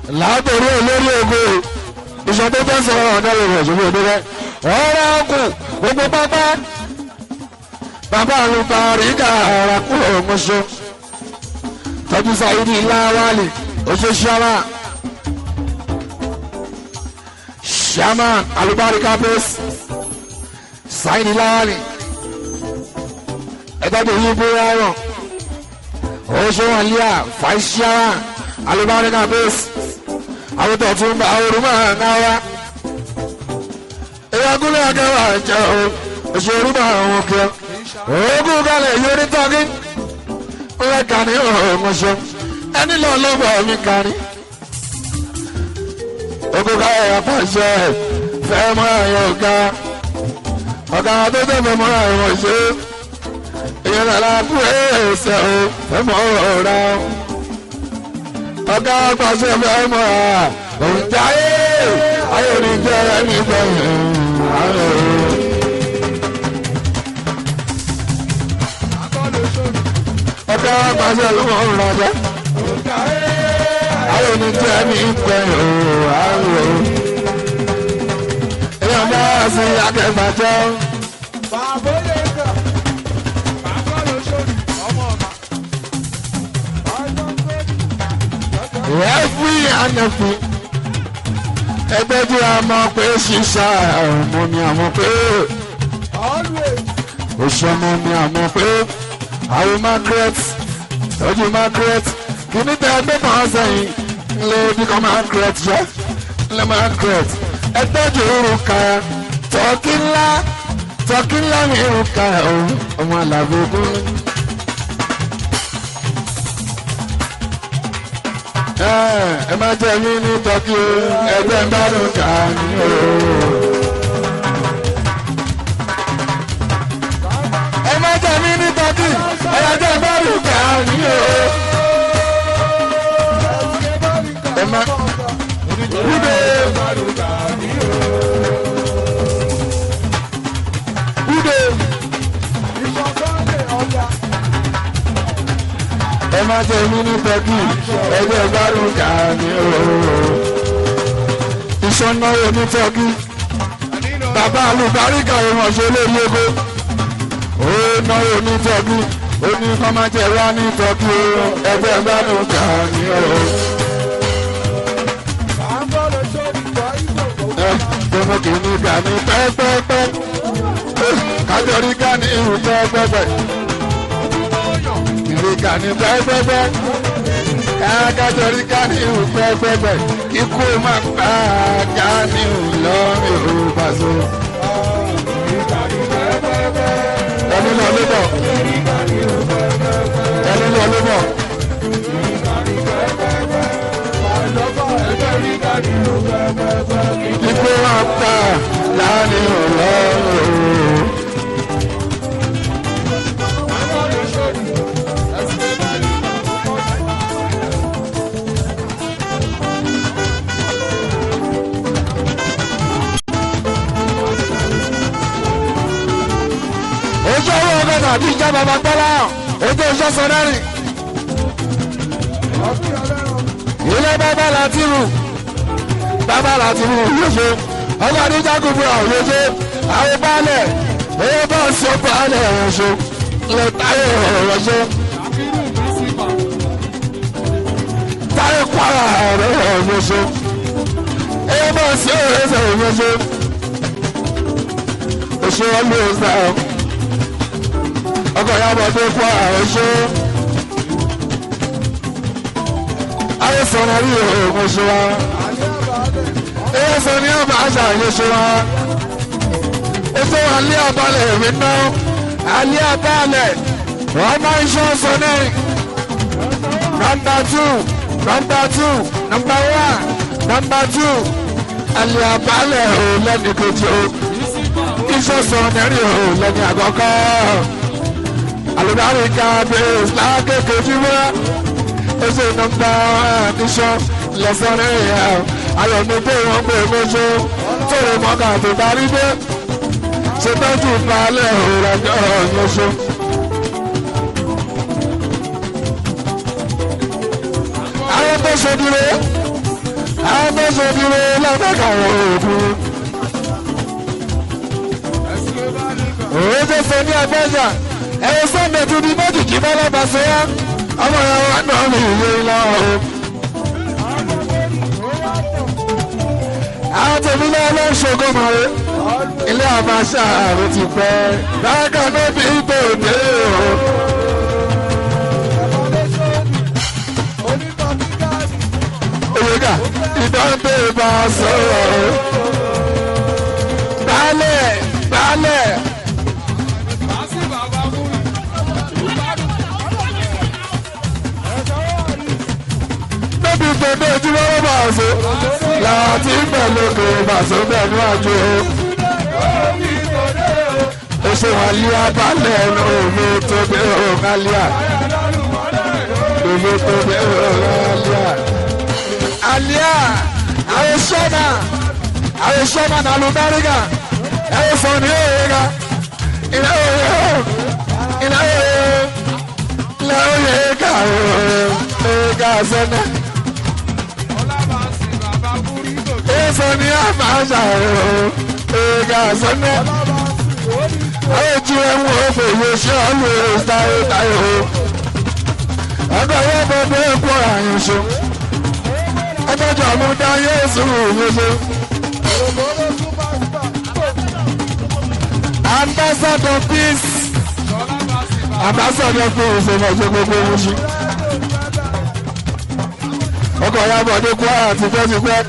látòrí olórí ogo ìṣàn tó fẹ́ sọ̀rọ̀ ọ̀dọ́ lè rẹ̀ ṣùgbọ́n òde rẹ̀ ọ̀rẹ́ ọkùn gbogbo pápá bàbá àlùkò àríkà ara kúrò mọ́ṣọ́ tọ́jú sáyidì láwálì oṣooṣàmà ṣàmà alùbáríkà bẹ́ẹ̀sì sáyidì láwálì ẹ̀dọ́dọ̀ yìí bóyá rọ̀ oṣooṣàmà fàìṣàmà alùbáríkà bẹ́ẹ̀sì àwọn tó tún bá orúmọ̀ náà ìyàgúnlẹ̀ akẹ́wà jẹ́ òṣèrú bá àwọn òkè ogun kalẹ̀ yóò ní tọ́kí lẹ́ka ní ọmọṣẹ́ ẹni lọ lọ́bọ̀ mi kárí ogun kalẹ̀ àpàṣẹ fẹ́ mọ́ àyàn ọ̀gá ọ̀gá tó tẹ́ fẹ́ mọ́ àyàn ọ̀ṣẹ́ ìyẹn nàlá kú ẹ̀ẹ́sẹ̀ o fẹ́ mọ́ ọ̀rá ọ̀gá àpàṣẹ fẹ́ mọ́ òun jáyé ayé oníjẹ́ ẹni gbẹ̀yìn ọ̀gá àpàṣẹ ló mọ̀ ọ̀rọ̀ ọ̀dá ayé oníjẹ́ ẹni gbẹ̀yìn àárò èèyàn bá sí akẹ́gbàjọ́. Every and every ẹgbẹ́ tí a mọ̀ pé ṣíṣá ọmọ mi àmọ́ pé oṣù ọmọ mi àmọ́ pé àwọn Margaret tọ́jú Margaret kìíní tẹ ẹgbẹ́ kan sẹ́yìn lè bí kan Margaret jẹ́ lè Margaret ẹgbẹ́jú orúkà tọ́kí ńlá mi orúkà ọmọ àlàbògún. Ẹ má jẹ́ mí ní tọ́kí ẹgbẹ́ ń bá ló kà ní o. Ẹ má jẹ́ mí ní tọ́kí ẹgbẹ́ ń bá ló kà ní o. Ẹ má wúde. Wúde. Ẹ má jẹ́ mí ní tọ́kí ẹgbẹ́ gbárùn kà ní o. Ìṣọ́nà oní tọ́kí bàbá àlùbáríkà ìrànṣẹ́ lórí ego ó ná oní tọ́kí ó ní kọ́ má jẹ́ wá ní tọ́kí ẹgbẹ́ gbárùn kà ní o. Tọ́mọ kì í ní gbà ní pẹ́pẹ́pẹ́ kájọrí ká ní ìhùn pẹ́pẹ́pẹ́ ìrìkà ní pẹ́pẹ́pẹ́ kájọrí ká ní ìhùn pẹ́pẹ́pẹ́ ikú máa pa ká ní ìhùn lọ́rùn Yorùbá so. Ẹni lọ ló bọ̀ ẹni lọ ló bọ̀. Ikú máa pa láàrin ọlọ́run. Ojú ọwọ́ ọgọ́ta àti ìjà bàbá gbọ́lá ojú oṣù sọ́nẹ́rì. Ilé bàbá Látìrù yóò ọjọ́ àdíjà kúbúrà yóò àwọn baálẹ̀ owó bá ń sọ baálẹ̀ ọ̀ṣọ́ lè táyé ọ̀ṣọ́ táyé kwara ọ̀rẹ́ ọ̀ṣọ́ owó bá ń sọ ẹ̀ṣẹ̀ ọ̀ṣọ́ ọ̀ṣọ́ ọlú ọ̀ṣọ́ ọkọ̀ yàbọ̀ tó kwara ọ̀ṣọ́ ayé sọ̀rọ̀ rí ọ̀ṣọ́ wa. Ẹ̀sọ́ ni ọba àṣà ìyẹ̀ṣọ́ wa. Ètò alẹ́ abalẹ̀ mi ná. Alẹ́ abalẹ̀ wọ́n máa ń ṣọ́ sọ́nẹ́rì. Nọ́mbà 2, nọ́mbà 1, nọ́mbà 2. Alẹ́ abalẹ̀ ò lẹ́ni kejì o. Iṣẹ́ sọ́nẹ́rì ò lẹ́ni àkọ́kọ́. Àlùbáríkà bẹ́ẹ̀ lákékè fíwá. Ètò nọ́mbà 1 níṣọ́ lẹ́sọ̀nẹ́rì yà ó. Ayọ̀mí pé wọ́n pè mọ́ṣọ́ tó lè mọ́kà tó darí dé ṣe tọ́jú balẹ̀ òrànjọ́ ọ̀yọ́ṣọ́. Àwọn tó ṣe dúró àwọn tó ṣòbíire lọ́gbẹ́ka òògùn. òun tó ṣe ní abẹ́jà ẹ̀rọ sunday tún di méjì kí bọ́lá bá ṣe yá ọmọ ìyàwó àná mi ìwé lọ́wọ́. àwọn tèmi náà ló ń ṣògo màre ilé àbáṣà rẹ ti pẹ́ dáká níbi ìtòdé o. Oyega ìdánwò bá a sọ̀rọ̀ balẹ̀ balẹ̀. Níbi ìtòdé ojúmọ́ bá a sọ làwọn tí ń bẹ̀ lókè bàṣọ bẹ̀ ní àjò. Oṣù Àlíà balẹ̀ òwe tó dé Àlíà. Òwe tó dé Àlíà. Àlíà àwọn sọ́mà nà lùbárígà ẹ̀wọ̀n sọ ní òyìnbá. Ilé òyìnbá òyìnbá sẹ́nà. Èso ni a máa ń ṣàrò òyìnbá sẹ́nà. Àwọn ojú ẹ̀wọ̀n òfò yóò ṣe ọ̀lù sáré táyò. Ọgbà yóò bọ̀ bí ẹ̀kọ́ àyànṣe. Ẹgbẹ́jọ́ mú dá Yéésù yéṣe. Ambassador peace. Ambassador peace ọmọ ìṣe gbogbo oṣù. Ọkọ̀ ya bọ̀ ní Kwara tipẹ́tipẹ́.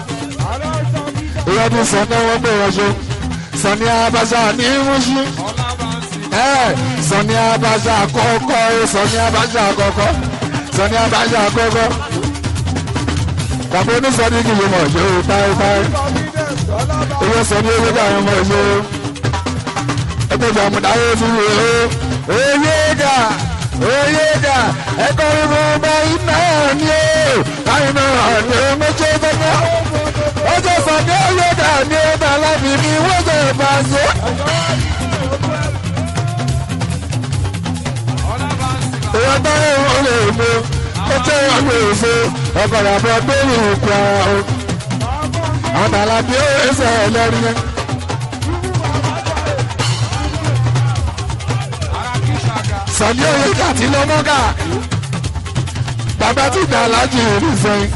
Ìyọ́dún Sọ́ni wọ́n pè wọ́n ṣe. Sọ́ni Abacha ní Mùsí. Sọ́ni Abacha àkọ́kọ́. Sọ́ni Abacha àkọ́kọ́. Sọ́ni Abacha àkọ́kọ́. Bàbá onísọ̀ní kì í mọ̀ ṣe o táyétáyé. Owó sọ ní owó bá àwọn ọmọ ìṣe o. Ẹgbẹ́ ìjà àmúdáyé fún mi o. Oyéga Oyéga ẹ̀kọ́ ìmọ̀ ọba iná ni o. Àìmọ̀ àti méjì gbọ́dọ̀. Ó jẹ́ sọ̀dọ̀ Oyéga ní ọba láti ní wọ́n jẹ́ bá ṣe. Ìwọ́n táyé wọn lè mú. Ó jẹ́ ìwọ́n èso ọkọ̀ ìyàbọ̀ bẹ́ẹ̀rù ìkú ara o. Àwọn tààlà bí ó ẹsẹ̀ ẹlẹ́rìí yẹn. Sọ̀dí Oyèga tí lọ mọ́gà. Bàbá tí ìgbà aláàjì rí sẹ́yìn.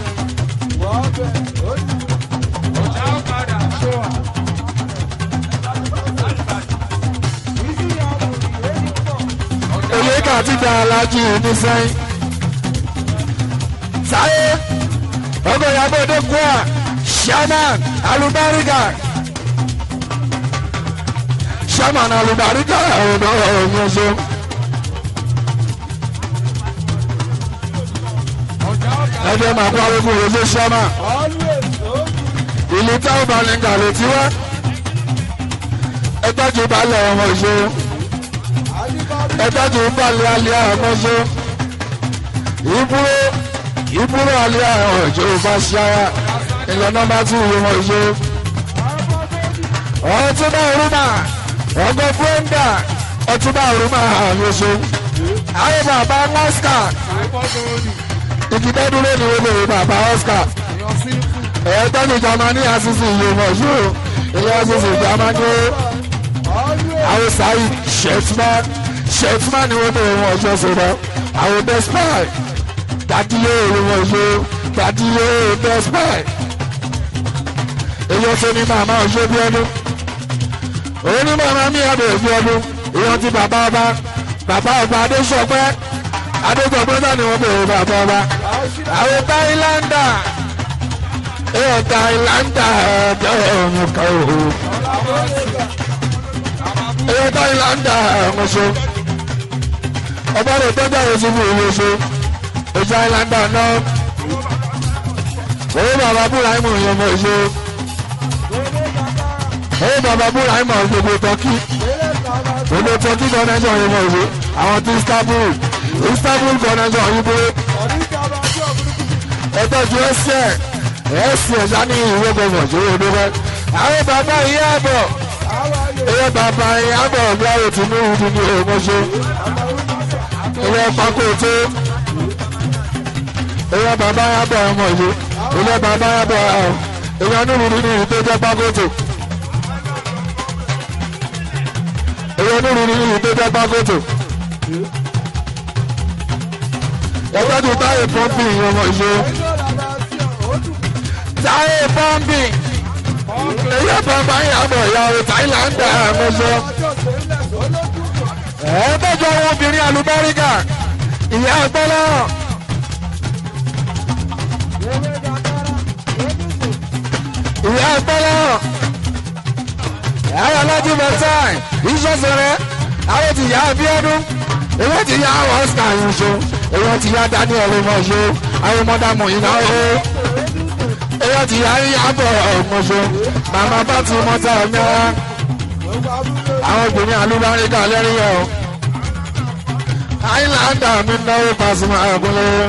Oyèga tí ìgbà aláàjì rí sẹ́yìn. Sáyé ọgọ́ ìyàbọ̀ Odòkúà Shaman Alubariga Shaman Alubariga ọ̀dọ́ ọ̀yẹ́sọ. Ẹgbẹ́ máa kó arógún òṣè Shaman ìlú táwọn balẹ̀ ń kàlẹ̀ tí wá ẹgbẹ́jú balẹ̀ ọmọ ìṣó ẹgbẹ́jú balẹ̀ alẹ́ ọmọ ìṣó ìbúrò alẹ́ àwọn ìjọ bá ṣára ilẹ̀ nọ́mbà 2 ìwọ̀n ìṣó. Ọ̀túnbà Òrùmà ọgọ́ Brenda Ọ̀túnbà Òrùmà àyẹ̀ṣó. Àwọn bàbá Oscar ìkìtẹ́dúró ni wọ́n bèrè bàbá Oscar. Ẹ̀ẹ́dọ́nù Germany àṣìṣe ìwọ̀n ìṣó. Ilé àṣìṣe Germany àwọn sáyì Shetman ni wọ́n bèrè wọn ọjọ́ sọ̀rọ̀. Àwọn Despy Dadiye ìwọ̀n ìṣó. Dadiye Despy. Èyí ọ̀sẹ̀ ní màmá ọ̀ṣọ́ bí ọdún. Òun ní màmá mi àbẹ̀ bí ọdún. Ìyọ̀n ti bàbá ọba Adéṣọpẹ́. Adéṣọpẹ́ náà ni wọ́n bẹ̀rẹ̀ bàbá ọba. Àwọn Táìláńdà. Èyàn Táìláńdà ẹ̀jọ̀ ọ̀hún kan òhù. Èyàn Táìláńdà ọ̀hún. Ọba rẹ̀ tọ́jà oṣù fún ìwé oṣù. Èyàn Táìláńdà náà. Owó bàbá Búráìmù yẹn mọ̀ ìṣó. Owó bàbá Búráìmù gbogbo Tọ́kì. Gbogbo Tọ́kì connection yẹn mọ̀ ìṣó. Àwọn tí Istanbul connection yìí bó. Ẹ̀tọ́jú ẹ̀sì ẹ̀sá ní ìwé gbọ̀ngàn tó yẹ dúpẹ́. Àwọn bàbá yìí àbọ̀. Ẹ̀yẹ bàbá yìí àbọ̀ ọ̀gbáwò tí ní ìdí ní òmọ́ṣe. Ẹ̀yẹ pákó tó. Ẹ̀yẹ bàbá yìí àbọ̀ ọmọ ìṣó. ilé bàbá yàtọ̀ èèyàn nínú nínú tó jẹ́ pákótó èèyàn nínú nínú tó jẹ́ pákótó ẹgbẹ́ tó táyé pọ́ǹpì ọmọ ìṣó táyé pọ́ǹpì èyí bàbá yàtọ̀ ìyàwó táìláńdà mọ́ṣọ́ ẹ̀ẹ́dẹ́jọ́ àwọn obìnrin àlùbáríkà ìyá àgbọ́lọ́ ìyá àgbọ́lọ́ ẹ̀rọ lọ́jú bẹ́tàn ìṣọ́sọ̀rẹ́ àwọn ti yá Abíọ́dún èyí ti yá Oscar yìí ṣo èyí ti yá Daniel mọ̀ṣọ́ àwọn mọ́dàmù ìnáwó èyí ti yá Ìyábọ̀ mọ̀ṣọ́ màmá bá ti mọ́ta ọ̀nà àwọn obìnrin àlùbáríkà lẹ́rìí ọ̀ àìláńdà mi náwó Pasuma àgúnlẹ̀.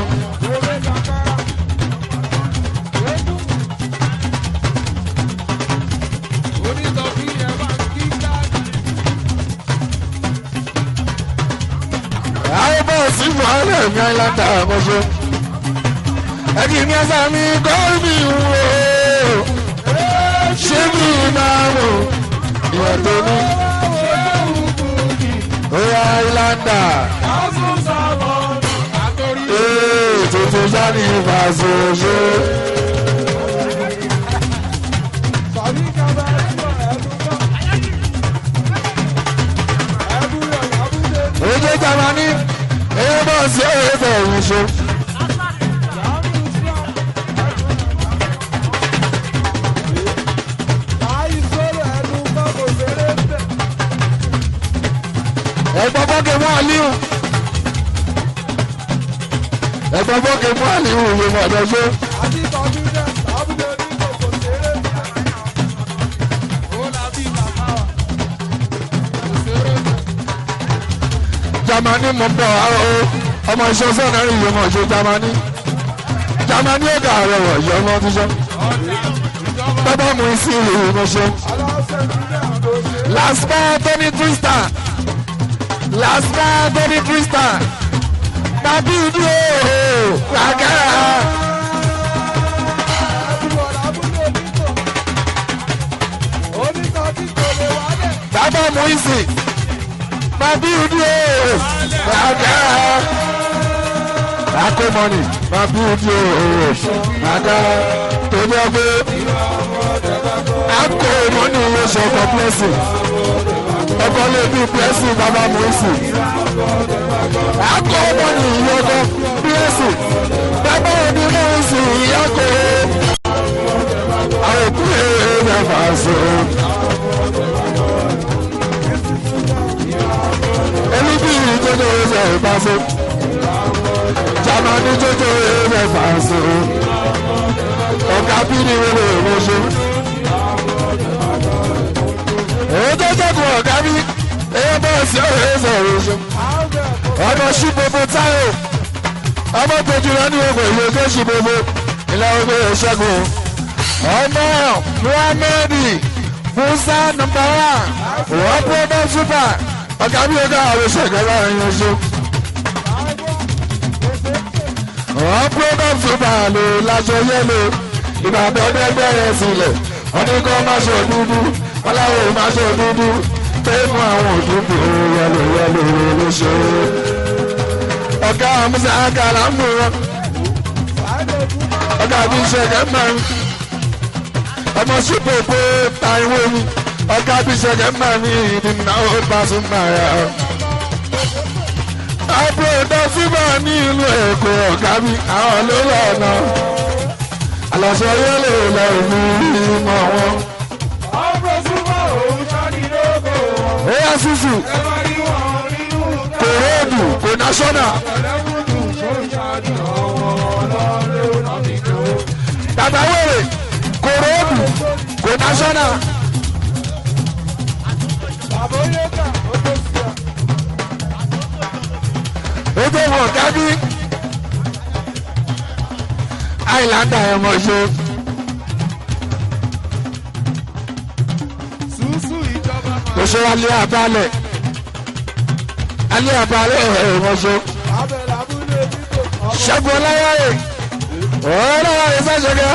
àwọn bọ́ọ̀sì mọ́lẹ̀ mi àìláńdà àmọ́ṣe ẹ̀kí ní ẹ̀sà mi gọ́ọ̀mì wò ṣé mi máa wò ìwọ̀n tó ní. Oya Àìláńdà tuntun sani ìfàsòṣe. Oje Jamani èyí bọ̀ sí èyí bẹ̀rù ṣe. Ẹ̀gbọ́n bọ́kẹ́ mú Aliu ẹ̀gbọ́n bọ́kẹ́ mú Aliu ìwé mọ̀ọ́dọ́jọ́. Jamani mo bọ̀ ọmọ iṣẹ́ sọ́nà ìwé mọ̀ọ́ṣẹ́ Jamani ó dà rẹ̀ wọ̀ yọ ọmọ tó sọ. Bàbá mu sí ìwé mọ̀ọ́ṣẹ́. Last man Tony Twister. Last man Tony Twister. Tàbí ìdí ooo kàkàrà. Bàbá Muisi. Tàbí ìdí ooo kàkàrà. Akó mọ́nì. Tàbí ìdí ooo kàkàrà. Tó ní ọgbẹ́. Akó mọ́nì ló sọ for blessing. Ọkọ lè bí blessing Bàbá Muisi. Akọ ọmọ ní ìyọkọ blessing. Bàbá òní Muisi ìyọkọ. Àwọn òkú èèyàn fà so. Elúbí ìjọjọ ẹsẹ̀ ìbáṣe. Jamani jọjọ ẹsẹ̀ fà so. Ọ̀gá bí ni wọlé ìmọ̀ṣẹ́. Èyí tó jẹ́kùn ọ̀gá bí èyí bọ́ sí ọ̀rẹ́ ẹ̀sẹ̀ ìrìnṣẹ́. Ọmọ ṣíbobo táyò ọmọ tójú rẹ ní ogun ìlú tó ṣíbobo ilẹ̀ ogun ìṣẹ́gun. Ọmọ Muhammadi Musa nọ́mbà 1 wọ́n pọ́nbọ́n súpà ọ̀gá bí ọgá àwọn ìṣẹ̀gẹ́ láàrin oṣù. Wọ́n pọ́nbọ́n súpà lò láṣọ yẹ́lò ìbàdàn ọdẹ́gbẹ́ rẹ̀ sílẹ̀ wọ́n ní kọ́ máṣọ dúdú wọ́n láwọn máṣọ dúdú fún àwọn òdúdú yẹlò lóṣù. Ọ̀gá Musa Akala ń mú wọn. Ọ̀gá bí ṣẹ̀gẹ̀ mẹ́rin. Ọmọ ṣùpòpò Táíwò ni. Ọ̀gá bí ṣẹ̀gẹ̀ mẹ́rin ìdìnnà ó bá sún náírà. Àbúrò dọ́síbà ní ìlú Èkó ọ̀gá bí àwọn ló lọ́nà. Àlọ́sọ yóò lè lọ ìlú ìmọ̀ wọn. Oya Susu kò rédù kò náṣọ́nà Tàtà wèrè kò rédù kò náṣọ́nà. Ó tó wọ̀ kábí Àìláńdà ẹ̀mọ̀ ṣe. Oṣù alẹ́ àbálẹ̀ ẹ̀rọ̀ṣọ́ Ṣẹ́gun Ọláyáyè ọ̀rọ̀ ìṣàṣẹ̀gẹ́.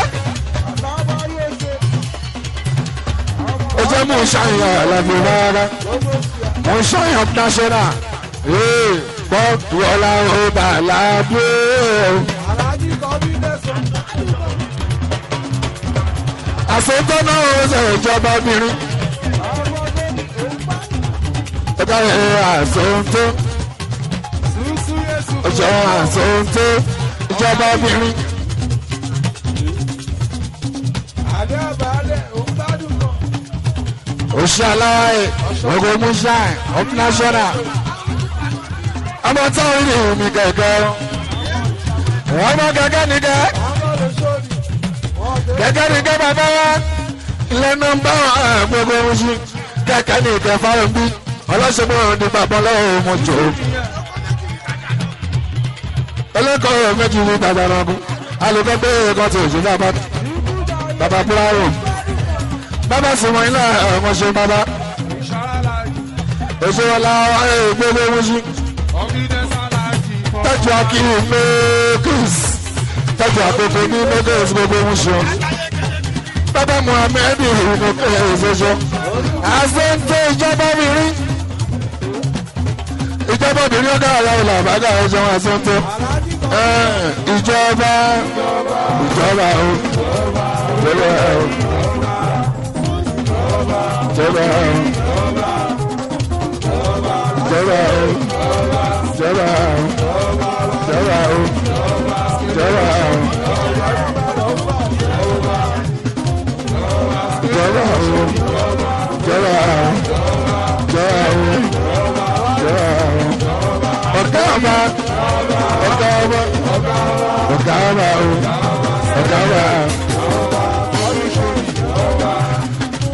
ó jẹ́ mú ṣàyàn àlàbí rárá mú ṣàyàn national bọ́ọ̀dù ọ̀la ọba làbí. àṣetọ́ náà ó ṣe ìjọba obìnrin. ó ká àṣetọ́ ó ṣe àṣetọ́ ìjọba obìnrin. Oṣalaye Ogomusa of National. Ọmọ táwọn ilé omi kẹ̀kẹ́. Ọmọ kẹ̀kẹ́ nìkẹ́. Kẹ̀kẹ́ nìkẹ́ bàbá wa. Ilé nọ́mbà gbogbo oṣù. Kẹ̀kẹ́ nìkẹ́ fáwọn bí. Ọlọ́sọ̀gbọ́n ní bàbá lọ́wọ́ mo jò. Olókòwò méjì ní bàbá náà kú. Alùpùpù gbé ẹ̀kọ́ tí òṣèlú àbá. Bàbá Búráwò. Bàbá Sìmọ̀ ilé ọmọṣẹ́ bàbá. Òṣèwọlá gbogbo oṣù. Tọ́jú akíyè mẹ́kìs. Tọ́jú àkókò ní mẹ́kìs gbogbo oṣù. Bàbá Muhammed mẹ́kìs oṣù. Àṣẹ́ńtẹ́ ìjọba obìnrin. Ìjọba obìnrin ọ̀gá àwọn ìlàbàgà ọjọ́ àṣẹ́ńtẹ́. Ìjọba o. Ìjọba o. Jọba o. Jọba o. Jọba o. Jọba o. Jọba o. Jọba o. Jọba o. Ọ̀gá ọba. Ọ̀gá ọba. Ọ̀gá ọba o. Ọ̀gá ọba.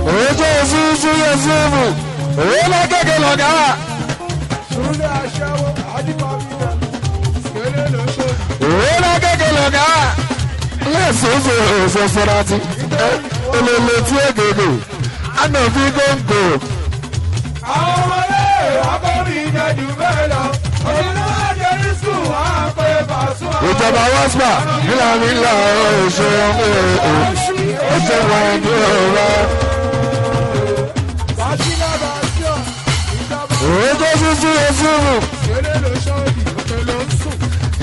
Ojú òfurufú yẹ fúnfù, òun lọ kéèké lọ́gá. Òun lọ kéèké lọ́gá. Lẹ́sọ̀ọ́sọ̀ òṣèṣẹ́ láti olèlè tí ègègè, àná fi góńgò. Àwọn ọmọdé akọrin ìjẹ́jú bẹ́ẹ̀ lọ, òṣèlú àjẹrí sùn wá pé Pasuma. Ìjọba wọ́sùpà nílànà òṣèré ọ̀ṣẹ́ wọn ní ọ̀rọ̀. Ojú sísú ẹ̀sùnmù.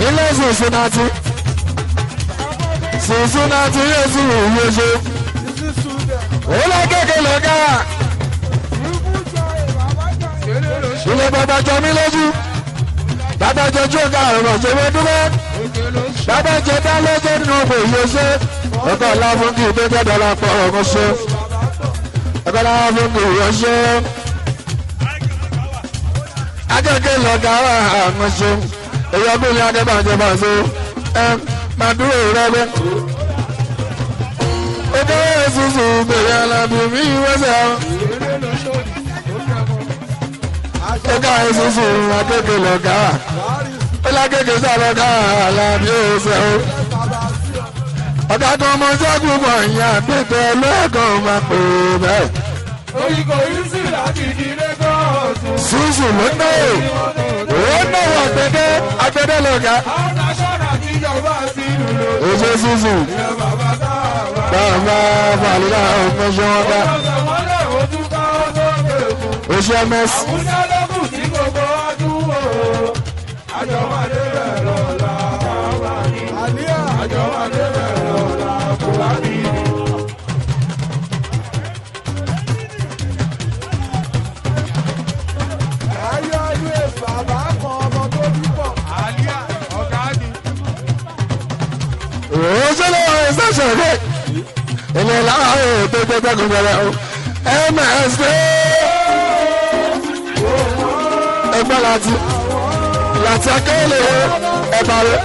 Ilé Cincinnati. Cincinnati ẹ̀sùnmù yóò. Olè kéèké lọ́gá. Ilé bàbá jọ mí lójú. Bàbá jọ jókòó àrùn ọ̀jọ̀wé dúró. Bàbá jẹ dá lọ́jọ́ nínú ọkọ̀ ìyóṣe. Ọkọ̀ láfúnkì ìgbésẹ̀ dọ́là pọ̀ ọkọ̀ ṣe. Ọkọ̀ láfúnkì ìyóṣe. Akẹ́kẹ́ lọ́gá àwọn ṣe. Èyí ọdún ní akẹ́bàjẹ́ bá ṣe. Máa dúró rẹ́gbẹ́. Ó kéré ṣùṣù bèrè alábì mí wẹ́sẹ̀. Ó kéré ṣùṣù akẹ́kẹ́ lọ́gá. Ó lákẹ́kẹ́ sálọ́gá alábì ọ̀ṣẹ́ o. Ọ̀gá kan ọmọ ṣẹ́gun pọ̀ ìyá àgbẹ̀tẹ̀ lẹ́ẹ̀kan máa pè bẹ́ẹ̀. Oyinbo yìí sì láti ìdílé gọ́ọ̀sù. Ṣùṣù ló ná o. Ó ná wọ àgbẹ̀dẹ̀ lọ́gá. Àwọn aṣọ́nà tí ìjọba sí ìlú lò. Oṣù ṣùṣù. Ilé bàbá táwa. Bàbá Fàlílà ọmọṣẹ́ wọn dá. Wọ́n lè ojú ká ó tó kéèkù. Oṣù MS. Àbújá lókù tí gbogbo ọdún wò. Àjọmọ̀dé bẹ̀ lọ́la bàbá ní. Àjọmọ̀dé bẹ̀ lọ́la bàbá ní. Òṣèlú ìṣẹ̀ṣẹ̀ rẹ̀ ilẹ̀ láàárọ̀ ètò ìgbẹ́gbẹ́gun bẹ̀rẹ̀ o MS ẹgbẹ́ láti akéèlè ẹ̀bà rẹ̀.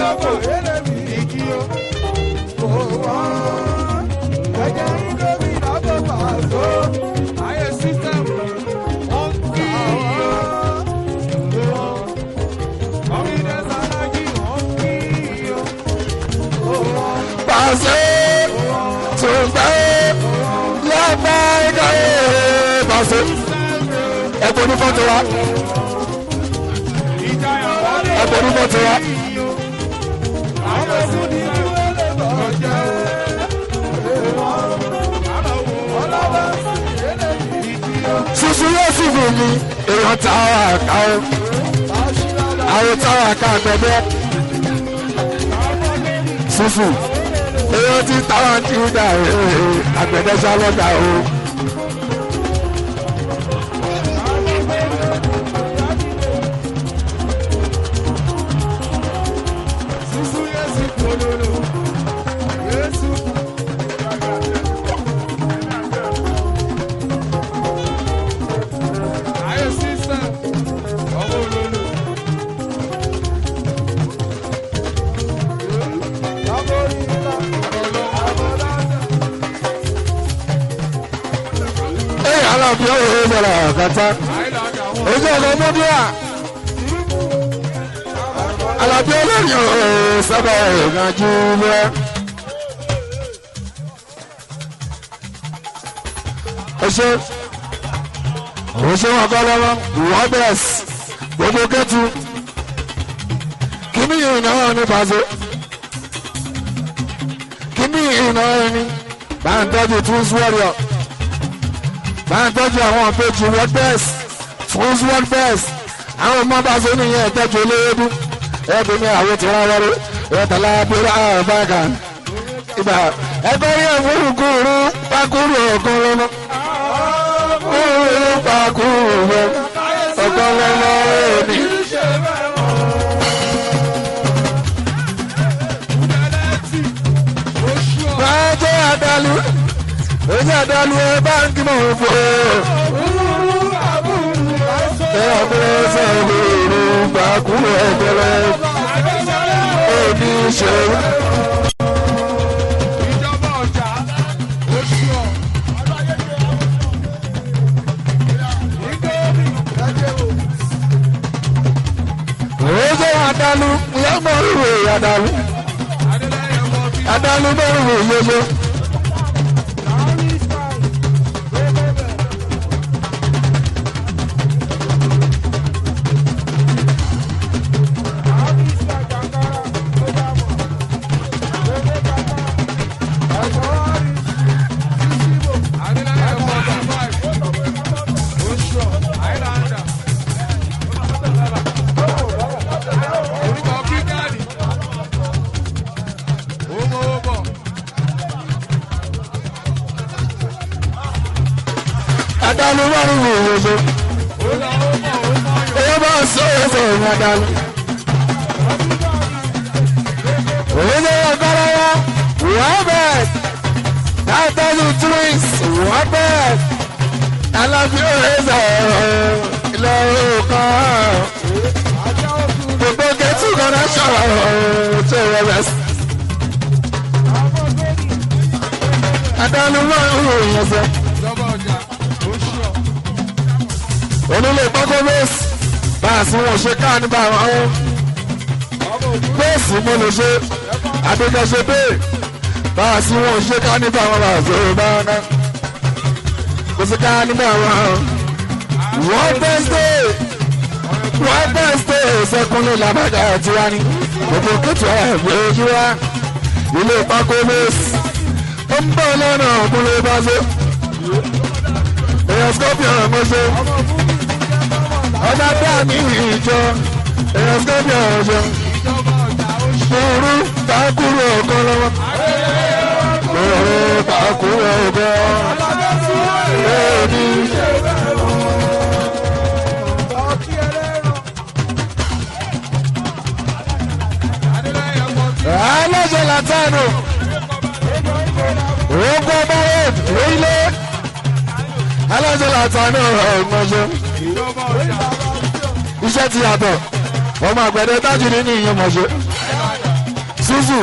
Ìgbàlódé ìkíyó. tó gbà lọ́gbà ìkàwé bàṣẹ. ẹ̀bùn ní fọ́tò wa ẹ̀bùn ní fọ́tò wa. Susu yóò sì fún mi èèyàn táwọn àkàwọ́ àwọn táwọn àkàwọ́ bẹ́ẹ̀. Susu èèyàn ti táwọn ti ń dà àgbẹ̀dẹ sálọ́dà o. Alábí ọ̀rọ̀ ìbẹ̀rẹ̀ àkàtà ojú ọ̀nà mọ́bíà Alábí olóyìn ọ̀rọ̀ sábà ìrìnàjò rẹ̀ ọ̀ṣẹ́ wọn kọ́ lọ́wọ́ wọ́bẹ̀s gbogbo kẹ́tù kí ní ìnáwó ní pàṣẹ kí ní ìnáwó ní bá ń tọ́jú Twins Warrior máa ń tọ́jú àwọn àpèjì wordbest fún wordbest àwọn ọmọ bá ṣe nìyẹn ìtọ́jú olóyèdú ẹ̀ẹ́dùn ní àwọn tí wọ́n wọlé ìrọ̀tàlá abúlé àbáka ìgbà ẹgbẹ́ yẹn fún kúrú pákúrú ọ̀kan lọ́nà kúrú pákúrú ọ̀kan lọ́nà òní. máa jẹ́ àdàlú ojú àdánù ẹ báńkì mọ̀ fò ẹ ọ̀bẹ̀rẹ̀ sọ̀rọ̀ ìrùbákú ẹ̀bẹ̀rẹ̀ òní ìṣòro. ìjọba ọjà oṣù ọ̀ ojú àdánù lọ́mọ ìwé àdánù àdánù mẹ́rin yóyó. Adalu márùn ún òwòṣe. Owó bá ń sọ ẹsẹ̀ ìrìn Adalu. Òwòṣe ọ̀gọ́rọ́wọ́ Wọ́bẹ̀t 9,000 Twins Wọ́bẹ̀t Alábí òwòṣe ilẹ̀ òkan. Gbogbo kẹ́tù kan náà ṣọ̀rọ̀ tó Wọ́bẹ̀t. Adalu márùn ún òwòṣe. Onílé pákó bẹ́ẹ̀sì bá a sì wọ́n ṣe káà nípa àwọn bẹ́ẹ̀sì mo lè ṣe àdéjọṣe bẹ́ẹ̀ bá a sì wọ́n ṣe káà nípa àwọn àṣọ bá a ná kò sí káà nípa àwọn Wednesday ṣẹkùnlé làbàjá tiwa ni gbogbo kẹtù ẹgbẹ́ ojú wa ilé pákó bẹ́ẹ̀sì ó ń bọ̀ lọ́nà ọ̀kúnlé bá ṣe èèyàn scorpion ọmọṣẹ́ ọjà bí àmì ìjọ èèyàn scorpion ọ̀ṣẹ́ kúrú takúrú ọ̀kan lọ́wọ́ kúrú takúrú ọ̀kan lẹ́ẹ̀ni. aláṣẹ látàánù ògbó báyọ̀ lórílẹ̀ aláṣẹ látàánù ọ̀gbọ̀nṣẹ́ iṣẹ́ ti yàtọ̀ ọmọ àgbẹ̀dẹ tájù nínú ìyẹn mọ̀ṣẹ́ Susu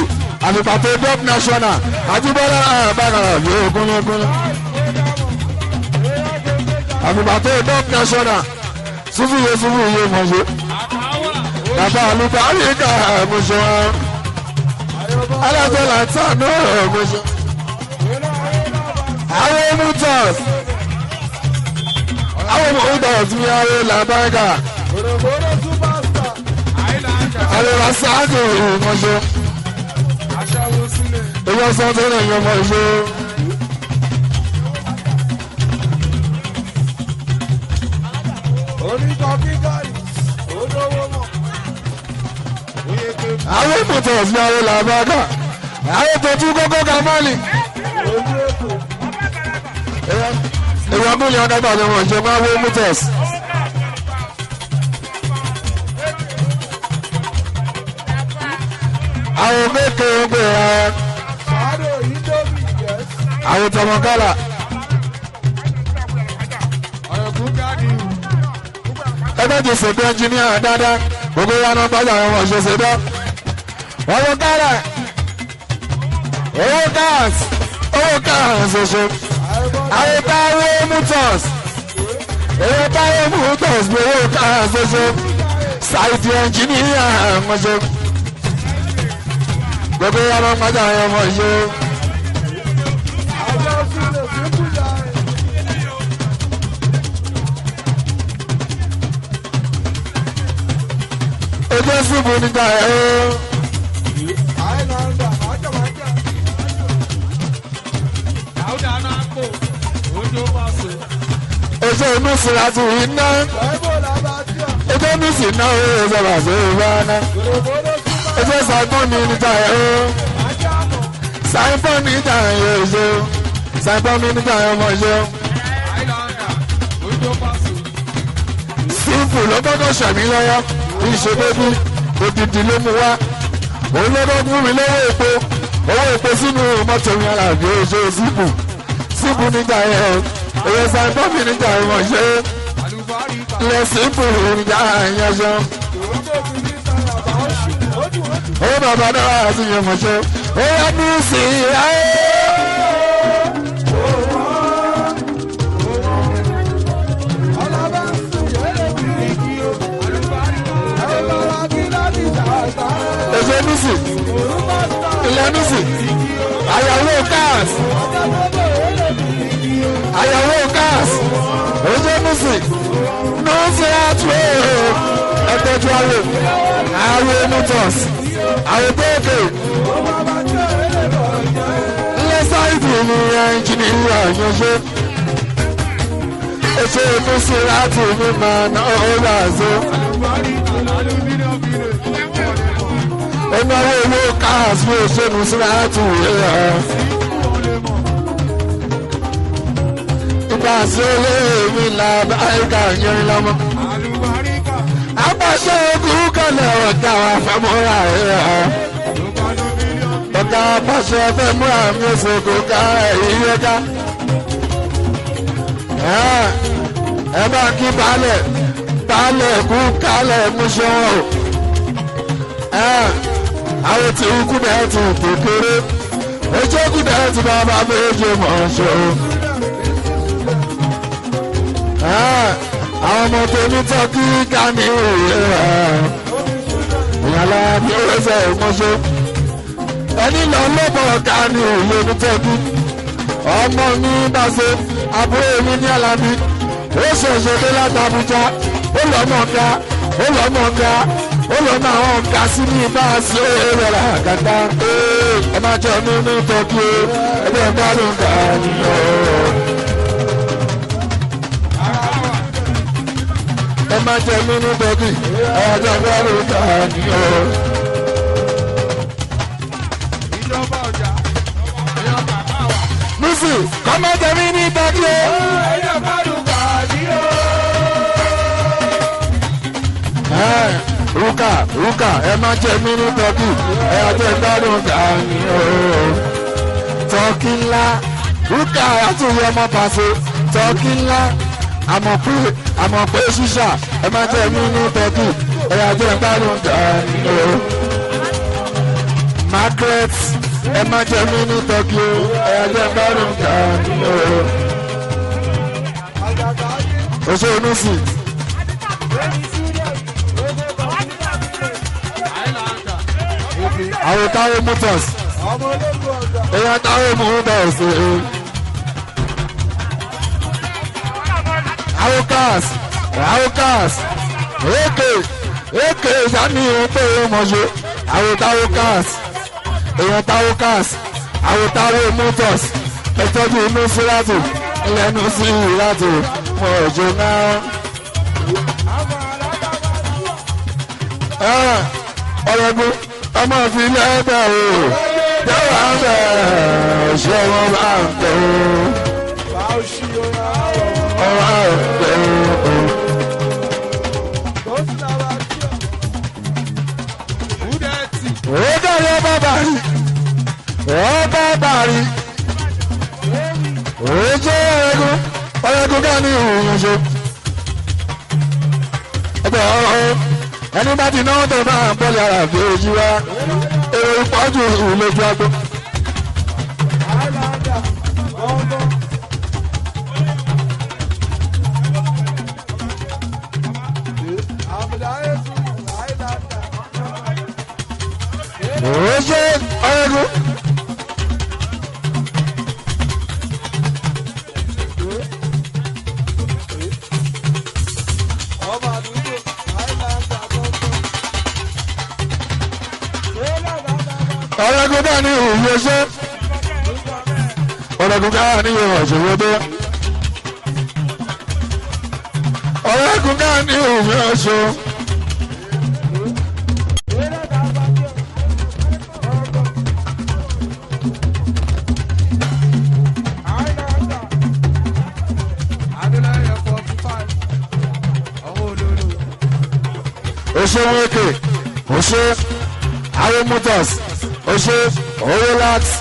àlùpàtó dop national àtúbọ̀lá àbákàrà yóò gúnlẹ́gúnlẹ́ àlùpàtó dop national Susu yẹ mọ̀ṣẹ́ bàbá àlùpà àríkà mọ̀ṣẹ́ aláṣẹ látàánù ọ̀gbọ̀nṣẹ́. motors àwọn motors mi àwọn làbáyíká àwọn rasáàkì ìmọ̀ṣẹ́ ìwọ sọ́tọ́ náà yọ ọmọ ìṣe. àwọn motors mi àwọn làbáyíká àwọn tó tún kókó kamali. ìwọ mílíọ̀nù dọ́gba ni wọ́n ṣe máa wó motors. àwọn mékèé gbé ẹ àwọn tọmọ kálá ẹgbẹ́ ti ṣètò ẹnjìníà dáadáa gbogbo wa náà bá àwọn ọmọ ṣe ṣètò owó kálá owó káàs ṣoṣo àwọn táwọn motors owó táwọn motors bí owó káàs ṣoṣo ṣáìtì ẹnjìníà ṣoṣo gbogbo wa máa ń padà àwọn ọmọ ìṣe. ojú ṣubú níta ẹ̀ ọ́. ojú inú sí láti rí ná. ojú inú sí náà ó yẹ sọ̀rọ̀ àṣẹ ìwé ná. ojú ṣàgbọ́n mi níta ẹ̀ ọ́. ṣàìpọ̀ níta ẹ̀ yóò ṣe. ṣàìpọ̀ mi níta ẹ̀ ọmọ ṣe. sífù ló gbọ́dọ̀ ṣẹ̀mí lọ́yọ́ ìṣe bébí òdìdí ló mú wá. òun ló bọ́ fún mi lọ́wọ́ epo owó epo sínú mọ́tò mi aláàbí oṣù sífù níta ẹ̀ ọ́. èyí ṣàìpọ̀ mi níta ẹ̀ wọ́n ṣe. ilẹ̀ sífù níta ẹ̀ yẹn ṣe. ó bàbá náà àti yẹn mọ̀ ṣe. ó yẹ ní sí ayé. èso nísì ilẹ̀ nísì àyàwó káàs èso nísì nọ́ọ̀sì àtúwò ẹ̀tọ́jú àwọn motors àwọn tóòkè ilẹ̀ sáìtì ní ẹnjìnìyà àyànṣe èso nísì láti mímọ náà ó rà so. Ẹnáwó owó káàsì ló ṣẹ́nu sí láti wúlé ẹ̀. Ìgbà sí olóòmí làbá ẹ̀ka yẹn lọ́mọ. Àpàṣẹ ogun kọlẹ̀ ọ̀gá wa fẹ́múra ẹ̀. Ọ̀gá àpàṣẹ fẹ́múra mi ò sì kó ká ìyẹ́ ká. Ẹ bá kí baálẹ̀ kú kálẹ̀ mú ṣọ́ọ̀. Àwọn tí ń kú bẹ́ẹ̀ ti kékeré ojú kú bẹ́ẹ̀ ti bàbá méje mọ̀ ṣe o. Àwọn ọmọ tó ní tọ́kí ká ní ìwé ìyàlá ní oríṣẹ́ ìmọ̀ṣẹ́. Ẹni lọ lọ́bọ̀ ká ní ìwé ní tọ́kí. Ọmọ mi bá ṣe àbúrò mi ní Alábí. Ó ṣẹ̀ṣẹ̀ dé láti Àbújá. Ó lọ́mọ ká. Ó lọ́mọ àwọn ọ̀gá sí ní bá a ṣe rẹ̀ àgàtà. Ẹ máa jẹ́ ọdún ní tọ́kí o. Ẹgbẹ́ ẹ̀gbá ló ń gbà nìyẹn. Ẹ máa jẹ́ ọdún ní tọ́kí. Ẹgbẹ́ ẹ̀gbá ló ń gbà nìyẹn. Mísì, kọ́ máa jẹ́ mí ní tọ́kí o. Rúkà ẹ máa jẹ mí ní tọ́kì ẹ àjẹ́ gbádùn dání o. Tọ́kì ńlá Rúkà àtúnyẹ ọmọ pàṣẹ tọ́kì ńlá àmọ̀ pé ṣíṣà ẹ máa jẹ mí ní tọ́kì ẹ àjẹ́ gbádùn dání o. Margaret ẹ máa jẹ mí ní tọ́kì ẹ àjẹ́ gbádùn dání o. Oṣù Onusi. Àwọn táwọn motors èèyàn táwọn motors Aokas èké sani òpè mọ̀ṣẹ́ Aokas èèyàn Aokas Aotawo motors ẹ̀tọ́jú inú síláàtì ilẹ̀nu sí ìlàtì mọ̀ọ́jọ́ náà. Ọ̀rẹ́gun ọmọ ìfilẹ̀ ẹ̀bẹ̀ o jẹ́wọ́ àbẹ̀ ṣé wọ́n bá ń tẹ̀ o. Ọ̀rọ̀ àbẹ̀ o. Ó dàrí ọba bàrí ó jẹ́ ọ̀rẹ́gun ká ní ìròyìn ṣe. Ẹgbẹ́ ọ̀rọ̀ ẹni bá ti náwó tó máa ń bọ́lẹ̀ ara fi ojú wa èrò ìpọ́jù ìlójú agbó. Ó ṣe ọ̀rẹ́gun. Ọ̀rẹ́gun ká ní ìwé ṣe ọ̀rẹ́gun ká ní ìwé ọ̀ṣẹ̀wé dé ọ̀rẹ́gun ká ní ìwé ọ̀ṣẹ̀. Oṣù wéèkè oṣù àwọn motors oṣù owó láti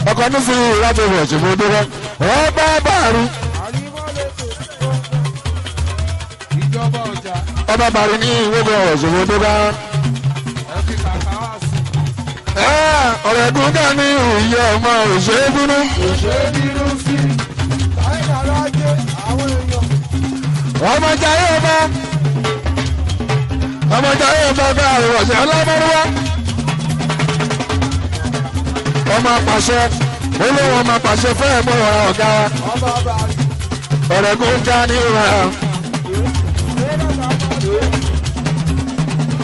ọkọ̀ nísìnyí láti ìwé ọ̀ṣẹ̀wé dé wọ́n bá bàárí. Ọba bàárí ní ìwé ọ̀ṣẹ̀wé dé bá. Ọ̀rẹ́gun ká ní ìyá ọmọ òṣèré bínú. Ọmọ jayé ọba bá àrùwọ̀ṣẹ̀ ọlọ́mọrúwá. Ọmọ apàṣẹ olówó ọmọ apàṣẹ fẹ́ mọ́ ọ̀gá wa. Ọ̀rẹ́gun ká ní ìwà.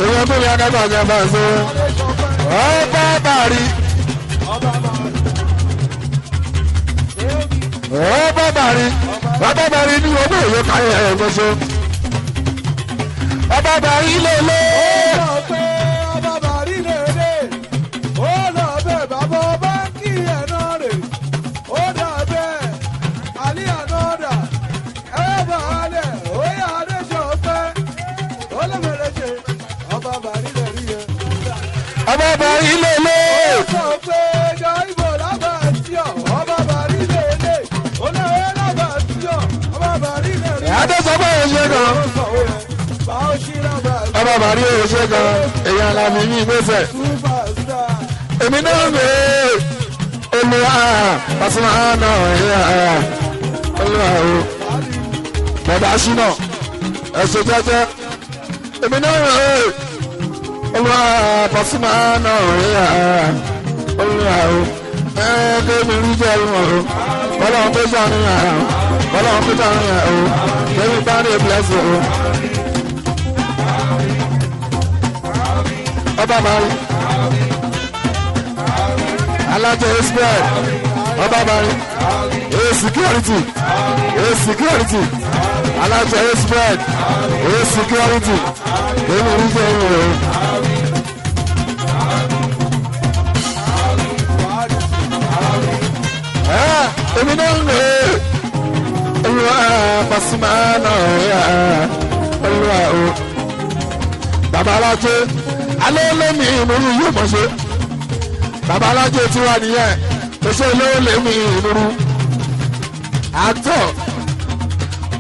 Èèyàn tó ní akágbà jẹ́ bá ṣe. Ọba bàárí. Ọba bàárí ní owó èyí káyọ̀ ẹ̀ gbọ́sọ. Ọba bàárí lélẹ̀. Ọba bàárí lélẹ̀. Ó lọ bẹ̀ bàbá ọba kí ẹ̀ náà rè. Ó dà bẹ́ẹ̀ àlí ànọ́dà. Ẹ bá a lẹ̀ ó yà á dé ṣe ọ̀pẹ́. Ó lè mẹ́rẹ̀ ṣe ọba bàárí lẹ̀ rí yẹn. Ọba bàárí lélẹ̀. Ó sọ pé ẹja ìbò lábà tí ọ̀. Ọba bàárí lélẹ̀. Ó lè wé lábà tí ọ̀. Ọba bàárí lẹ̀ rí. Adéṣọ́ bá yẹn ṣe gan. Ọba bàárí yẹn ṣe gan. Èèyàn làmì yín gbèsè. Èmi náà ń gbé Olúwa Pasuma náà ẹ̀yà Olúwa o. Bọ̀dá ṣínà ẹ̀ṣẹ̀ jẹ́jẹ́. Èmi náà ń gbé Olúwa Pasuma náà ẹ̀yà Olúwa o. Kémi rí jẹ́ ìwọ̀n o. Bọ́lọ́run tó ṣàníyàn o. Bọ́lọ́run tó ṣàníyàn o. Kémi bá ní ìpìlẹ̀sì o. Ọba bàárí. Alájọ Israel ọba bàárí security alájọ Israel security èmi rí jẹ́ ìwọ̀n o. Èmi náà ń lè Olúwa Pasuma náà yà Olúwa o. Bàbá alájọ alẹ́ lẹ́mí ìmúrú yóò mọ̀ ṣe. Bàbá alájọ tí wà nìyẹn tó ṣe olówó lẹ́mí ìmúrú. Àtọ̀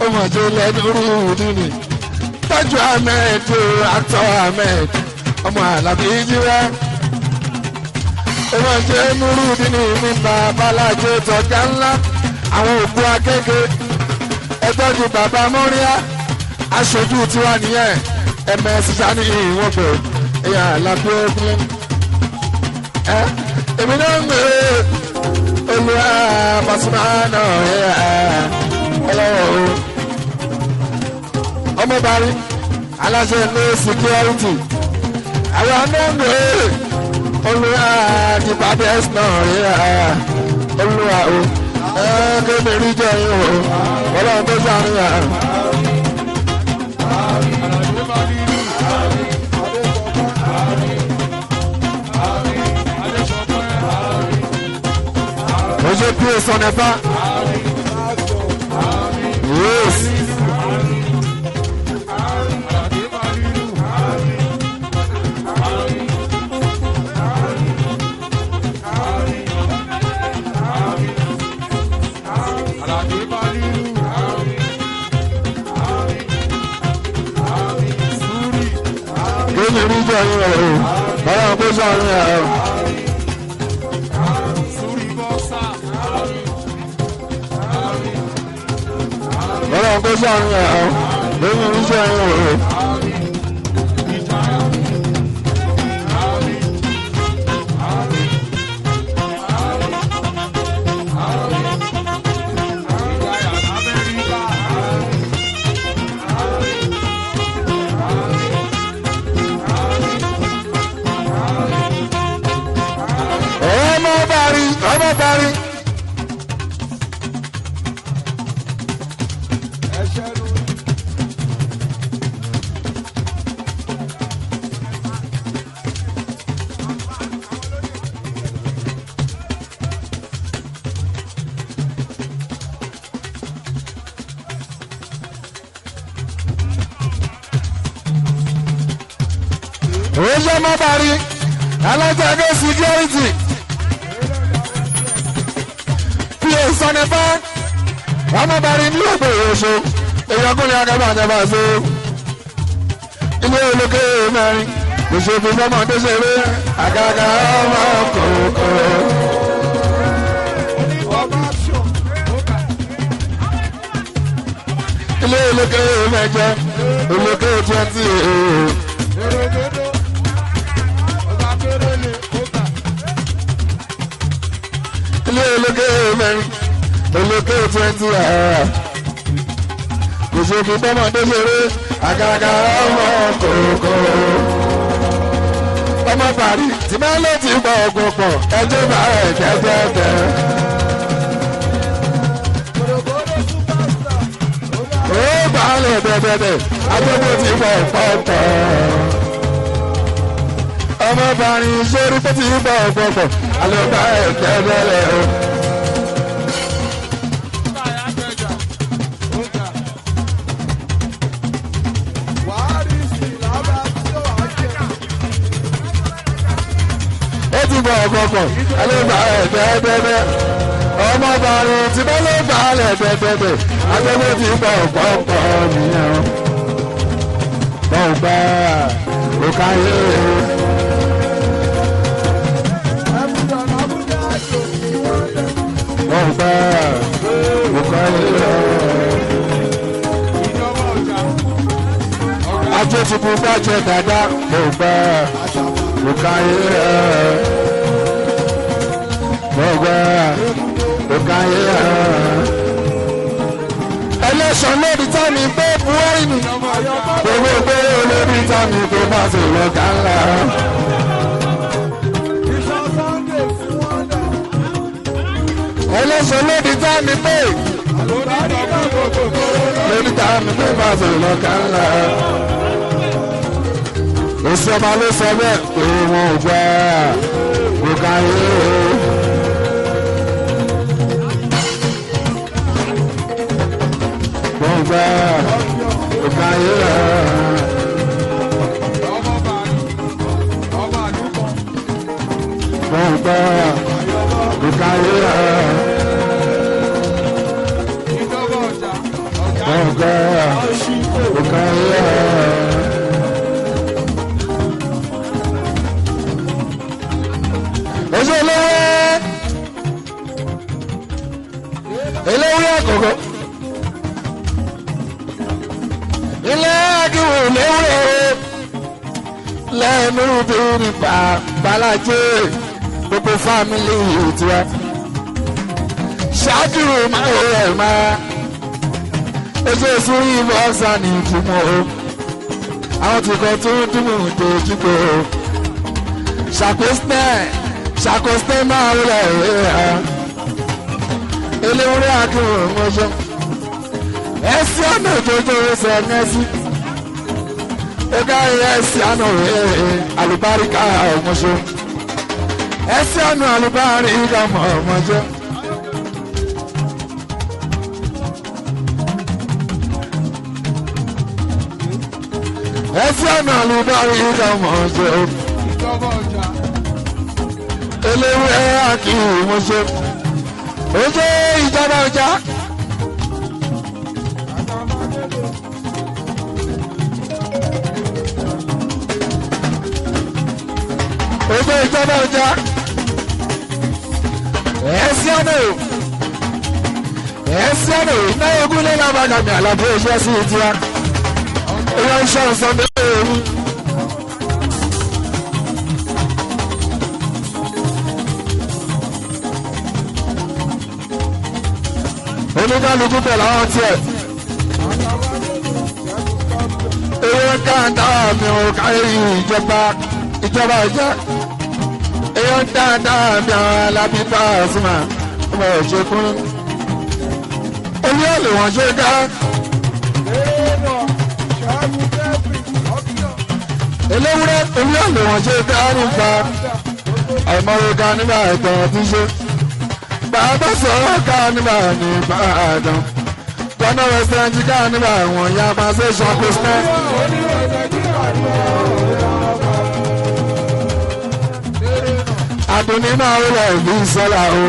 ọmọdé lẹ́nurú nínú tọ́jú Ahmed àtọ̀ Ahmed ọmọ Àlàbí jíwá. Ọmọdé nurú nínú mi bàbá alájọ tọ́jà ńlá àwọn òkú akẹ́kẹ́ ẹgbẹ́jú bàbá mọ́ríà aṣojú tí wà nìyẹn ms sani ìwọ̀n pẹ̀ ẹ̀yà Àlàbí ọkùnrin. Èmi náà ń gbé Olúwa Pasuma náà ẹ̀yà ọlọ́wọ́ o. ọmọbàrí aláṣẹ ní security àwọn anáwó olùwà ìpàdé ẹ̀sìn náà rí olùwà o kébìrì jẹ́ yín o ọlọ́run tó sàríyàn. Oje pie son efa. Yes. Kini rí jẹ́ yín o, báyọ̀ kó sọ̀rọ̀ yẹn o. Ọlọ́run kó sọ̀rọ̀ yẹn o, lóyún iṣẹ́ yín o. Ọmọ bari. Oṣù ọmọ bari alájàgbé security. Sọnẹfà ọmọbìnrin ní ògbè oṣù èèyàn kúnlẹ̀ akẹ́bà àjẹbà ṣe ilé olókè mẹ́rin kò ṣe fi fọ́mọ tó ṣeré àgàgà ọmọ kòkó. ilé olókè mẹ́jọ olókè 20. ilé olókè mẹ́rin olókè 20 kò ṣe fi bọ́mọdé ṣeré àgàgà ọmọ kòkó. ọmọ parí tí máa lè ti gbọ́ ọgbọ̀n pọ̀ ẹjọ́ bá ẹ̀ jẹ́jẹ́jẹ́. ó bá lè bẹ̀bẹ̀bẹ̀ agbègbè ti gbọ́ pọ̀pọ̀. ọmọ parí sórí tó ti gbọ́ ọgbọ̀n pọ̀ alẹ́ bá ẹ̀ jẹ́jẹ́jẹ́ o. ọkọ̀ọ̀kọ̀ alẹ́gbà ẹ̀ẹ́dẹ́gbẹ́ ọmọbìnrin tí bá lè gbà á lẹ́ẹ̀dẹ́gbẹ́ agbẹ́gbẹ́ ti gbọ́ ọ̀pọ̀ọ̀pọ̀ nìyẹn bọ́ọ̀ gbà ó káyé. bọ́ọ̀ gbà ó káyé. ajé ti kú bàjẹ́ dáadáa bọ́ọ̀ gbà ó káyé. Ọgbà òkàyé ẹlẹ́sàn lórí tàmí pé buhari ni gbogbo pé olórí tàmí tó bá sì lọ́gà ńlá. ẹlẹ́sàn lórí tàmí pé lórí tàmí tó bá sì lọ́gà ńlá. Oṣù ọba ló sọ bẹ́ẹ̀ pé wọn ò gbà òkàyé. Ọgbà òkàyé ọgbà òkàyé ọgbà òkàyé. Oṣù olówó àkọ́kọ́. Ilé àdúgbò léwúrẹ́ lẹ́nu bíi bàlájẹ́ gbogbo fámìlì tiwa. Ṣáàkìrì máa rẹ̀ máa Èso ìsúrí bọ́ọ̀sà ní ìtumọ̀ o. Àwọn tí kò tún dùnmù tó jípo o. Ṣàkóso máa wọlé ìwé ha. Eléwúrẹ́ akíwò mọ́ṣọ́. Ẹ̀sì àná ìjọjọ́ ẹsẹ̀ ẹ̀mẹ́sì. Ó gáyé ẹ̀sì àná àlùbáríkà mọ́ṣọ́. Ẹ̀sì àná àlùbáríkà mọ́ṣọ́. Ẹ̀sì àná àlùbáríkà mọ́ṣọ́. Eléwúrẹ́ akíwò mọ́ṣọ́. Ó jẹ́ ìjọba ọjà. Ó jẹ́ ìjọba ọjà. Ẹ̀sì ọ̀nà iná ogún lé lábàgàmì àlàbò iṣẹ́ sí ìtura. Ìyá iṣẹ́ ọ̀sán òru. Oníkálukú pẹ̀lú àwọn tiẹ̀. Ewé dáadáa mi ò káyé ìjọba ìjẹ́. Ewé dáadáa mi àwọn alábíbá ọ̀sùnmá ọmọ ìṣekún. Orí ọ̀lẹ̀ wọ́n ṣe dá. Eléwúrẹ́ orí ọ̀lẹ̀ wọ́n ṣe dá nípa àìmọye ká nígbà ìtàn tí ṣe. Bàbá sọ̀rọ̀ ká nígbà ní Ìbàdàn. Tọ́nà rẹ̀sẹ̀ntì ká nígbà wọ̀n ya máa ṣe ṣàkóso. Àdùnní máa ń rẹ̀ ìlú sọ́la o.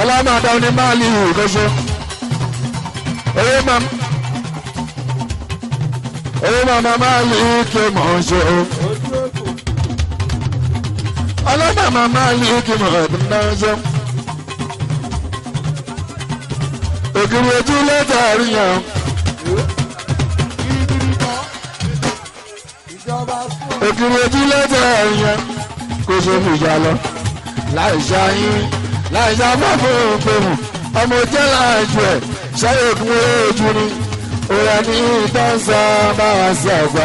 Ọlọ́mọdé ní máàlì ìkọ́ṣọ́. Owó màmá máàlì kí mọ̀ ọ́n ṣe o. Ọlọ́mọdé máàlì kí mọ̀ ọ́n ṣe. Ògiri ojú lẹ́tà àríyàn. Ògiri ojú lẹ́tà àríyàn. Kò ṣe mú ìjà lọ. Láì ṣáyín. Láìsá fọ́fọ́ òpèrú ọmọ jẹ́ láàjù ẹ̀ ṣáyé òkú ojú ni òyà ní ìtọ́nsá báwa sí àgbà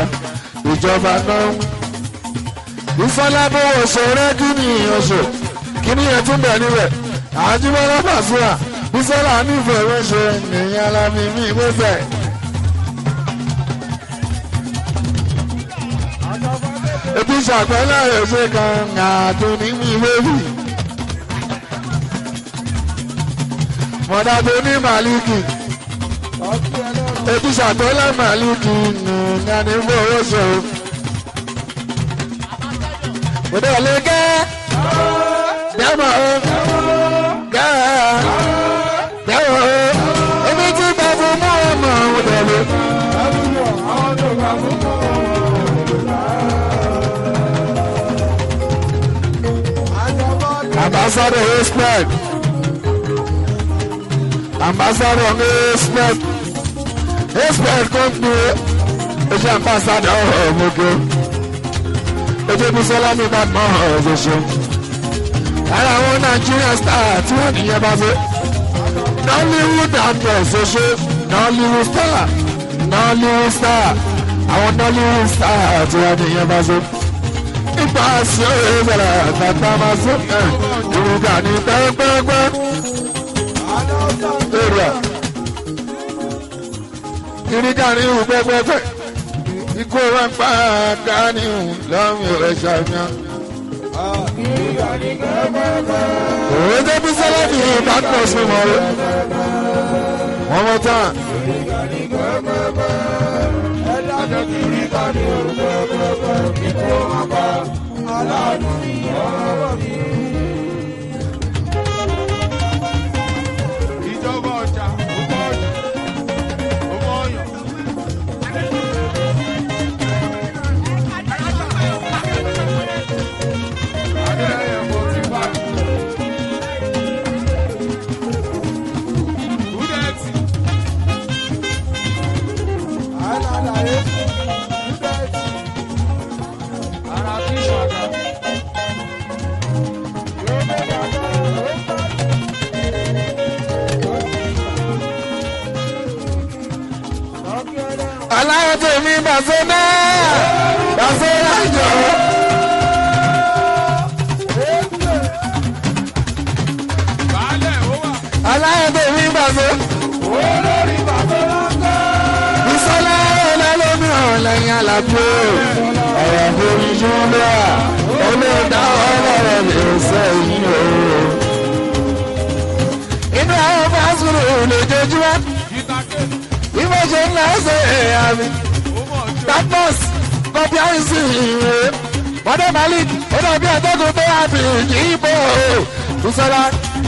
ìjọba náà. Ìfọlábọ̀ òṣèré kíní ọ̀ṣọ́ kíní ẹ̀ tún bẹ̀ níbẹ̀ àjùmọ̀lá Pasuma Bísọ́lá nífẹ̀ẹ́ ránṣẹ́ nìyẹn alámi mi gbèsè. Ètò ìṣàpẹ́lẹ̀ ẹ̀ṣẹ̀ kan àdùnní mi wéwì. Mọ̀dá tó ní Màlíkì. Ètò ìṣàpẹ́lẹ̀ Màlíkì nìyẹn ní fowó ṣe o. Kòdà lè gẹ́ dẹ́mọ̀ o dẹ́mọ̀ o ebi tí bá fún mọ́ ọmọ òun tẹ̀lé. Ambassador respect. Ambassador respect. Respect company. Oṣù ambassador ọ̀mọ̀gẹ́. Ojú Bísọ́lá ní Ìbàdàn ọ̀ṣọ́ṣọ́. Ara àwọn Nigerian star tí wọ́n nìyẹn bá fẹ́. Nollywood actor ṣoṣo. Nollywood star. Nollywood star. Àwọn Nollywood star tí wọ́n nìyẹn bá fẹ́. Nípa sí òye ìbẹ̀rẹ̀ àtàtà máa sọ ẹ̀ ìrùkà ní pẹ́ẹ́pẹ́ẹ́pẹ́. Èrè ìrìkà ní ìhù pẹ́ẹ́pẹ́ẹ́pẹ́. Ikú wa ń pa káàní lọ́rùn rẹ̀ ṣàfihàn. Òwe tó bí sẹ́lẹ̀ ní ìbátan sí mọ́ rẹ̀. One more time. Ìjọba ọjà, ọmọ ọyàn. aláwọ̀ tèmi bàṣẹ náà bàṣẹ láìjọ. aláwọ̀ tèmi bàṣẹ. olórí bàbá lọ́gọ́. ìsọlá ọlọ́lọ́mìíràn lẹ́yìn àlàbí ọ̀rọ̀ forí júlẹ̀ olóòdà ọlọ́rọ̀ lè sẹ́yìn o. inú àwọn fásitì lójoojúmọ́ ìmọ̀jẹ̀ ńlá ṣe àmì tapos kọfí àìsí ìwé mọ́dé malik ó dàbí àtẹ́gùn tó wà bí ìbò ìsọlá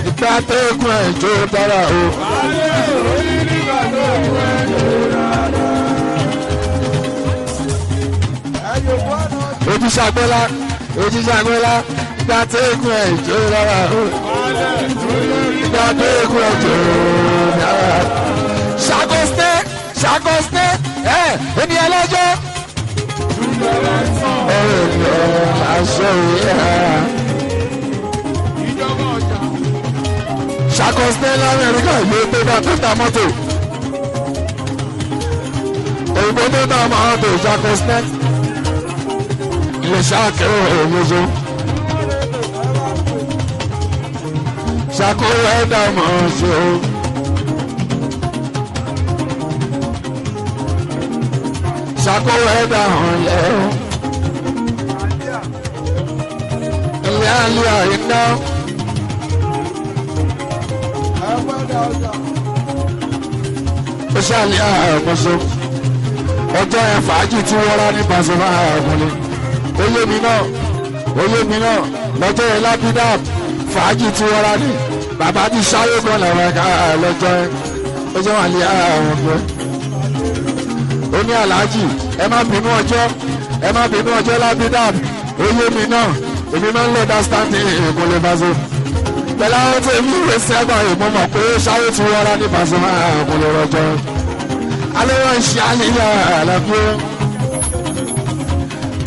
ìgbà àtẹ́gùn ẹ̀jọ́ dára o. ojúṣàgbọ́lá ìgbà àtẹ́gùn ẹ̀jọ́ dára o. ìgbà àtẹ́gùn ẹ̀jọ́ dára o. ṣàkóso ẹni ẹlẹ́jọ́. ọ̀rọ̀ aṣọ ìyá. ṣàkóso lamẹ́ríkà ìlú tó bá tó ta mọ́tò. òyìnbó tó ta mọ́tò ṣàkóso. ilé ṣàkérò òmùsọ. ṣàkóso ẹ̀dá mọ̀ ṣe o. ṣàkóso ẹ̀dá hàn lẹ́ o. ilé àlè àyíká. ó ṣàlẹ̀ àmọ́sọ. ọjọ́ ẹ̀ fàájì tí wọ́n rá ní Pasuma àgúnlẹ̀. ó yé mi náà lọ́jọ́ ẹ̀ lápídàm fàájì tí wọ́n rá ní. bàbá ti ṣáyé kan làwọn ẹ̀ka lọ́jọ́ ẹ̀ ó jẹ́ wà lé àwọn ọ̀gbẹ́. ó ní aláàjì ẹ má bínú ọjọ́ lápídàm ó yé mi náà èmi máa ń lọ dá standing ìkúnlẹ̀ Pasuma. pẹ̀lú àwọn tó èmi ìwé sẹ́gbọ̀n ìmọ̀ mọ̀ pé ṣáyé tí wọ́n rá ní Pasuma àgúnlẹ̀ rọjọ́. alẹ́ wọn ṣe àlìyá àlàbí.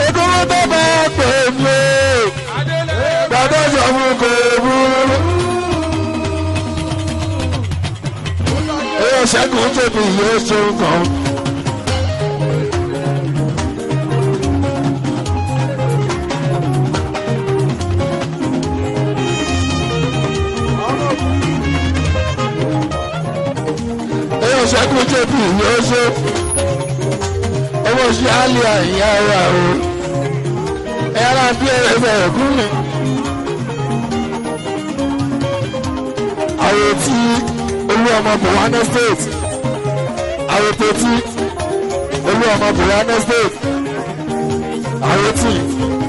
ìdúró tó bá pè mí gbàdọ̀ jọ mú kò burú. èèyàn ṣẹ́gun tóbi yóò ṣe nǹkan. ṣẹ́gun jẹ́bi yóò ṣe owó ṣe àlìyá ìyá wa o ẹ̀rọ bí ẹ̀rẹ̀ ẹ̀kún mi. àwọn tí olú ọmọ Buhari state àwọn tó tí olú ọmọ Buhari state àwọn tí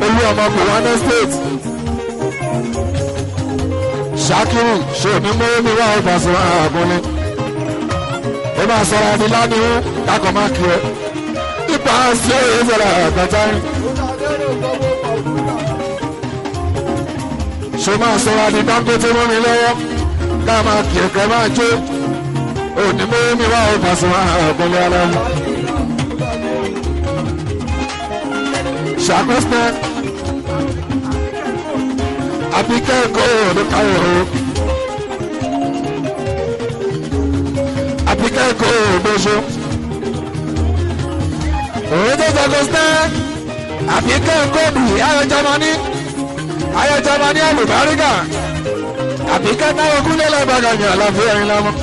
olú ọmọ Buhari state Ṣakiru ṣe onímọ̀ mi wá Pasuma àgúnlẹ̀. ó máa sọ̀rọ̀ àbí lánìí kákan máa kí ẹ ipa sí òye sọ̀rọ̀ àgbàjá yín. ṣé máa sọ̀rọ̀ àbí Dangote mọ́ mi lọ́wọ́ ká máa kí ẹ̀kẹ́ máa jó òní mú mi wá ó Pasuma àgbọ̀lẹ̀ ara mi. ṣàkóso àbíkẹ́kọ̀ọ́ ló káyọ̀ o. àbíkẹ́kọ̀ọ́ ògbóṣó. òun tó ṣàkóso àbíkẹ́kọ̀ọ́ bì ayọ̀ Jámánì àlùbáríkà àbíkẹ́ náà kúlẹ̀ lágbàgànyà àlàáfíà yín lámọ́.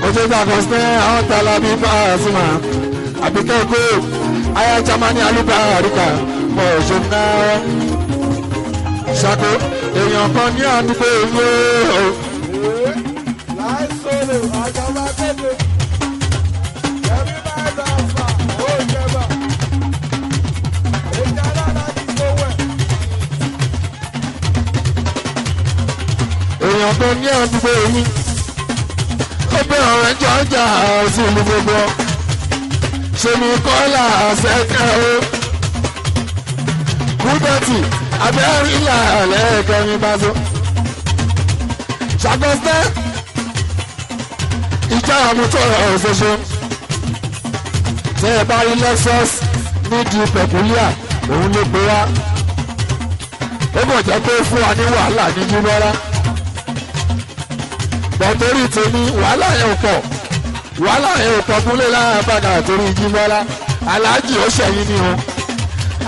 òun tó ṣàkóso àwọn tààlà bíi Pasuma àbíkẹ́kọ̀ọ́ ayọ̀ Jámánì àlùbáríkà mọ̀ ọ̀ṣọ́ náà. ṣàkó èèyàn kan ní àdúgbò ìwé o. láìsọ̀rọ̀ àjàmbá kéde ẹ̀mí máa dà fà ó jẹba ìjà dáadáa ti gbowó ẹ̀. èèyàn kan ní àdúgbò yìí ó bẹ ọ̀rẹ́ jọjà sí ìlú gbogbo ṣe ní kọ́là ṣẹ́kẹ́ o. kúdọ̀tì abẹ́rìnlá lẹ́ẹ̀kẹ́rin bá so. ṣàkóso ìjà àmútọ̀rọ̀ ṣoṣo. tẹ́ ẹ bá rí Lexus nídìí pẹ̀kúlíà òun ló gbé wá. ó kàn jẹ́ pé fún wa ní wàhálà ní jíbọ́lá. bọ̀tọ́rì tèmi wàhálà yẹn ò pọ̀ wàhálà yẹn ò pọ̀ kúnlé láàbàdà torí jíbọ́lá aláàjì ó ṣẹ̀yìn ni o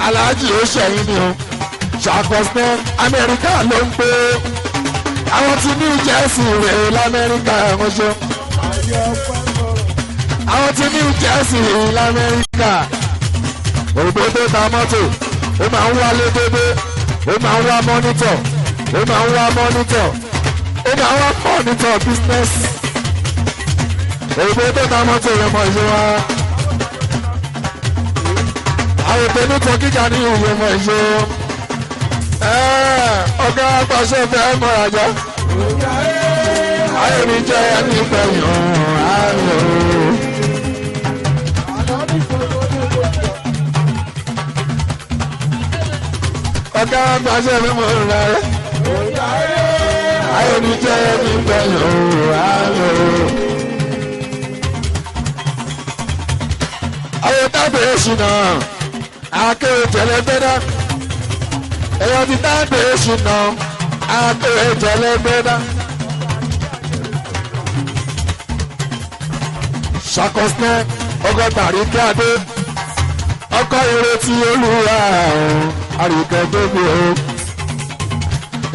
aláàjì ó ṣẹ̀yìn ni o ṣàkọsẹ́ amẹ́ríkà ló ń pé àwọn tí New Jersey rèé lamẹ́ríkà ọ̀ṣọ́ àwọn tí New Jersey rèé lamẹ́ríkà ògbó tó ta mọ́tò ó máa ń wálé dédé ó máa ń wá mọ́nítọ̀ ó máa ń wá mọ́nítọ̀ ó máa ń wá mọ́nítọ̀ business ògbó tó ta mọ́tò rẹ̀ mọ̀ ìṣe wa àwọn tó ní tọ́ kíkà ní ìwé mọ̀ ìṣe ọ̀gá apàṣẹ fẹ́ mọ̀rajà ayé mi jẹ́ ẹni pẹ̀yàn ayò. ọ̀gá apàṣẹ fẹ́ mọ̀rajà ayé mi jẹ́ ẹni pẹ̀yàn ayò. ayé tábìlì ṣìnà akéwì tẹ̀lé gbẹ́dá. èèyàn ti dáńdé ṣìnà àtòrè jẹlẹgbẹdá. ṣàkọsílẹ̀ ọgọ́ta àríkẹ́ adé ọkọ̀ ìrètí olúwa àríkẹ́ tóbi o.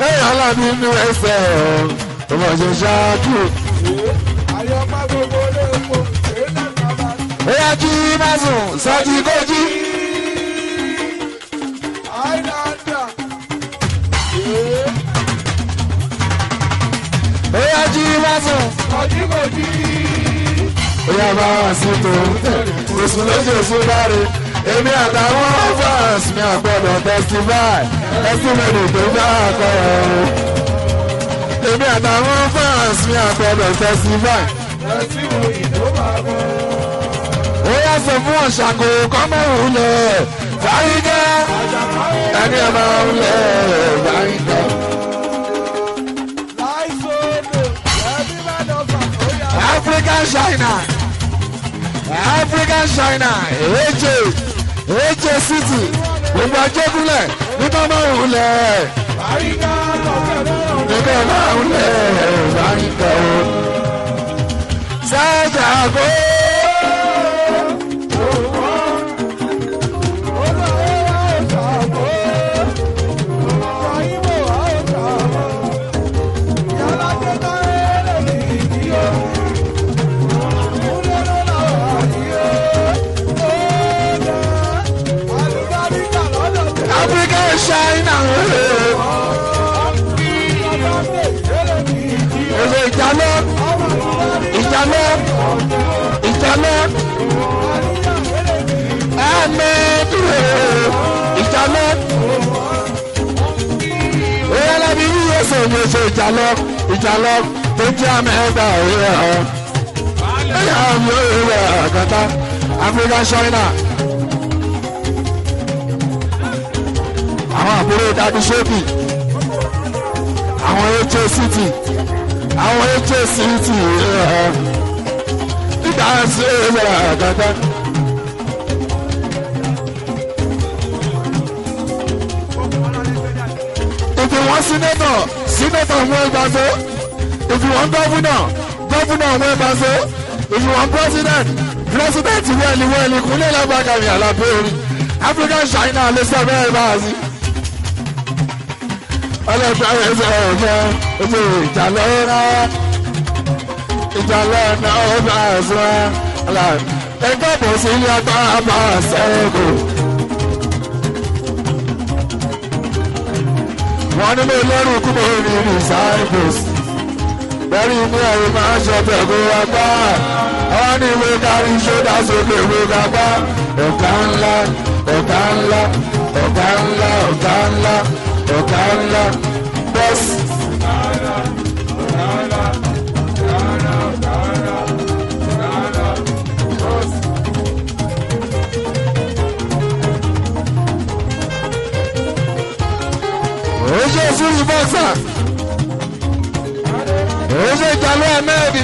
èèyàn lábí inú ẹsẹ̀ ọmọ ṣe ṣáájú. àyọ̀pá gbogbo lè po èèyàn bàbá. èèyàn jí másùn sọ́jí kójí. Oya jí lásán. Kọ̀jíkọ̀jí. Oya bá wà sí tòun tẹ̀. Oṣù lóṣù oṣù láre. Èmi àtàwọn fans mi àgbọ̀dọ̀ testify. Testimony tó bá àkọ́rọ̀ o. Èmi àtàwọn fans mi àgbọ̀dọ̀ testify. Testimony tó bá bọ̀. Oya sọ fún ọ̀ṣàkó kọ́mọ̀rún lẹ̀. Fáyídẹ́. Ẹni ẹ̀ máa ń lẹ̀ fáyídẹ́. African China, African China, AJ City, gbogbo ajégúnlẹ̀ nígbà máa ń lẹ̀. Nígbà máa ń lẹ̀ báyìíkà o. Sájà kó. China ẹ̀rọ ìjàlọ́ ẹ̀mẹ́dúró ìjàlọ́ ẹ̀rọ̀lẹ́bí yíyẹ sọ̀rọ̀ ṣe ìjàlọ́ tó jẹ́ àmẹ́dà ẹ̀rọ ẹ̀yà àmì ẹ̀rọ àkàtà African China. àwọn àbúrò dádì ṣébì àwọn HACT àwọn HACT nígbà sí ẹ̀rọ àgàtà. if you want senator wọ́n gbà so if you want governor wọ́n gbà so if you want president wẹ́ẹ̀lì kúnlẹ̀ lágbàgàmì àlàbẹ̀ orí African China lè sọ bẹ́ẹ̀ bá a sí. ọlọ́pàá ẹ̀sẹ̀ ọ̀fẹ́ ojú ìjàlọ́ náà ó bá a sọ ẹgbẹ́ bọ̀ sí ilé agbára bá a sẹ́kù. wọ́n ní mo lẹ́rù kúmọ̀ ní disciples bẹ́ẹ̀ni ní ẹ̀rí máa ń ṣọ̀tẹ̀ kó wá gbá àwọn ní ìwé kárí ṣódà sókè ìwé gbàgbá ọ̀gá ńlá bọ́sì. oṣù fúnni bọ́sà oṣù ìjàlọ́ ẹ̀mẹ́ẹ̀dì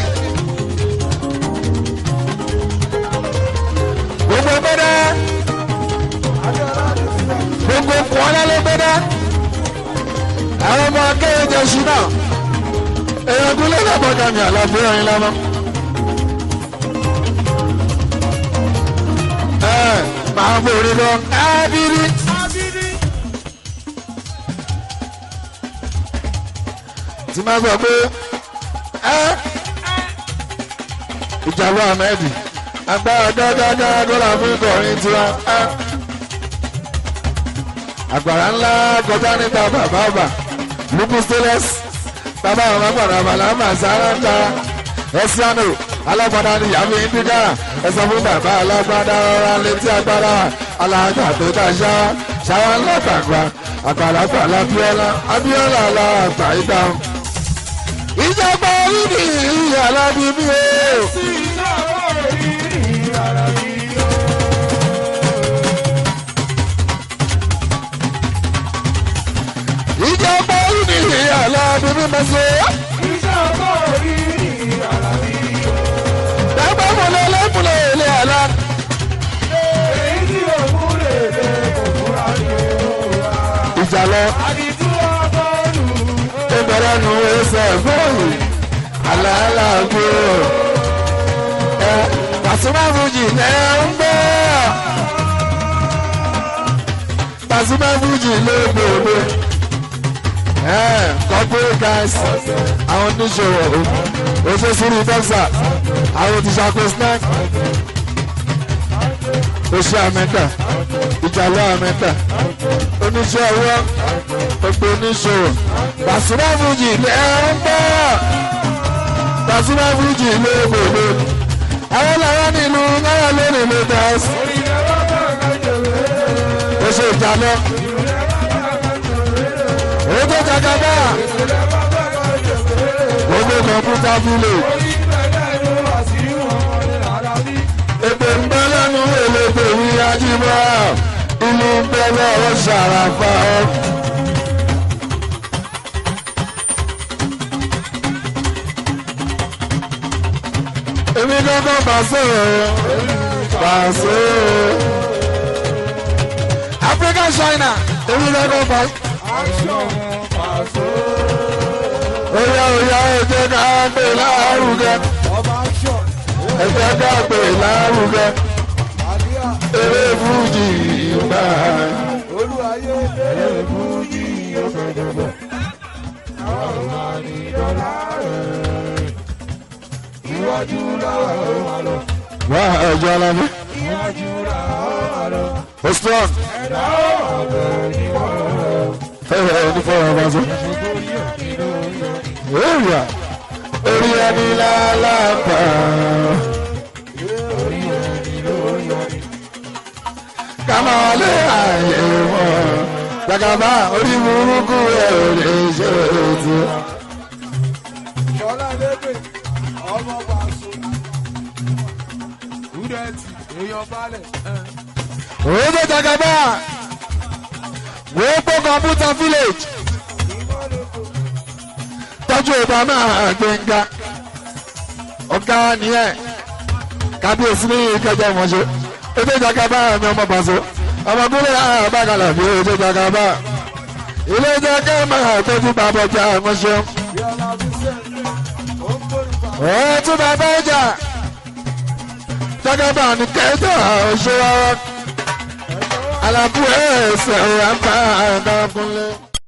gbogbo gbẹ́dẹ́ gbogbo kọ́lá ló gbẹ́dẹ́ àwọn ọmọ akéwìjọ ṣì náà èèyàn kúnlẹ̀ lápákà mi àlàáfíà yín lámọ́. Màá borí lọ ábírí. Tí máa sọ pé ìjàmbá Ahmed agbára dáadáa dọ́là fún ìkọrin tiwa. Àgbàrá ńlá kọjá níta bàbá lukú stainless bàbá àwọn agbára bàlámà sára ń ta ẹsíánù alágbádá ni yàmi indica ẹsọ fún bàbá alágbádá ọ̀rá létí agbára alága tó dá ṣáwá ńlá gbàgbà àgbàlagbà lábíọ́lá abíọ́lá aláàgbà ìgbà. Ìjọba orí ni ìyàrá bíbí o. Ìjọba orí ni ìyàrá bíbí mẹ́sẹ̀. Ìjọba orí ni ìyàrá bíbí o. Dábàá múlẹ̀ lẹ́múlẹ̀ ilé àlá. Èyí tí ò múlẹ̀ lé kò múra ní òwúrọ̀. Ìjà lọ. Àdìtú ọgọ́rù. Ó bẹ̀rẹ̀ nu ẹsẹ̀ bọ́ọ̀lù. Àlàálà gbó. Pasuma Fuji lẹ́ ń gbọ́. Pasuma Fuji lé gbòòdò. Corporate guys, àwọn oníṣòwò, oṣooṣùrù bọ́ksà, àwọn òtìṣàkó snack, oṣù àmẹ́ta, ìjàlọ́ àmẹ́ta, oníṣẹ́ ọwọ́, gbogbo oníṣòwò. Pasuma Fuji lẹ́ ń gbọ́. Pasuma Fuji lé gbòòdò. Àwọn làwọn nílùú náírà lónìí ló dá sí. Ó ṣe ìjàlọ́. Ogo Jagaba. Ogo Computer Village. Èpè ń bẹ́ lẹ́nu èlébè ní Ajíbọ́. Ìlú ń bẹ́ lọ́wọ́ Ṣàràfà. Èmi gángan Pàṣẹ. African China. Èmi gángan Pàṣẹ. Oya ẹjẹ́ ká gbé lárugẹ. Ẹjẹ́ ká gbé lárugẹ. Eré Fújì ìgbà. Olúwayé eré Fújì ọ̀gẹ̀dẹ̀gbẹ̀. Àwọn ọmọ ní dọ́là rẹ̀. Iwájú làwọn ọmọ lọ. Wá ẹjọ́ alámi. Iwájú làwọn ọmọ lọ. O strong. Ẹ̀dá ọ̀bẹ ni wọ́n lọ. Ní fọ́ọ̀rọ̀ ọba sọ. Èrìà orí ẹni lálápá. Kàmáwálé ààyè wọn. Jàgàbá orí burúkú ẹ̀ ò lè ṣe ètò. Bọ́lá lébè ọmọ Pàṣọ. Rúdẹ̀tì èèyàn balẹ̀. Oúnjẹ Jàgàbá. Gbogbo Computer Village. Tọ́jú Obama Gbẹ̀ngà. Ọ̀gá nìyẹn. Kábíyèsí ní ìkẹjọ ìmọ̀ṣẹ́. Oúnjẹ Jàgàbá mi ọmọ Pàṣọ. Ọmọkùnrin àbákalà bí oúnjẹ Jàgàbá. Ilé jẹ́ kẹ́mà tọ́jú bàbá ọjà ìmọ̀ṣẹ́. Tún bàbá ọjà. Jàgàbá ní kẹjọ òṣèré. Alábùú ẹ̀sẹ̀ ọ̀rọ̀ àpá àdàkùnlé.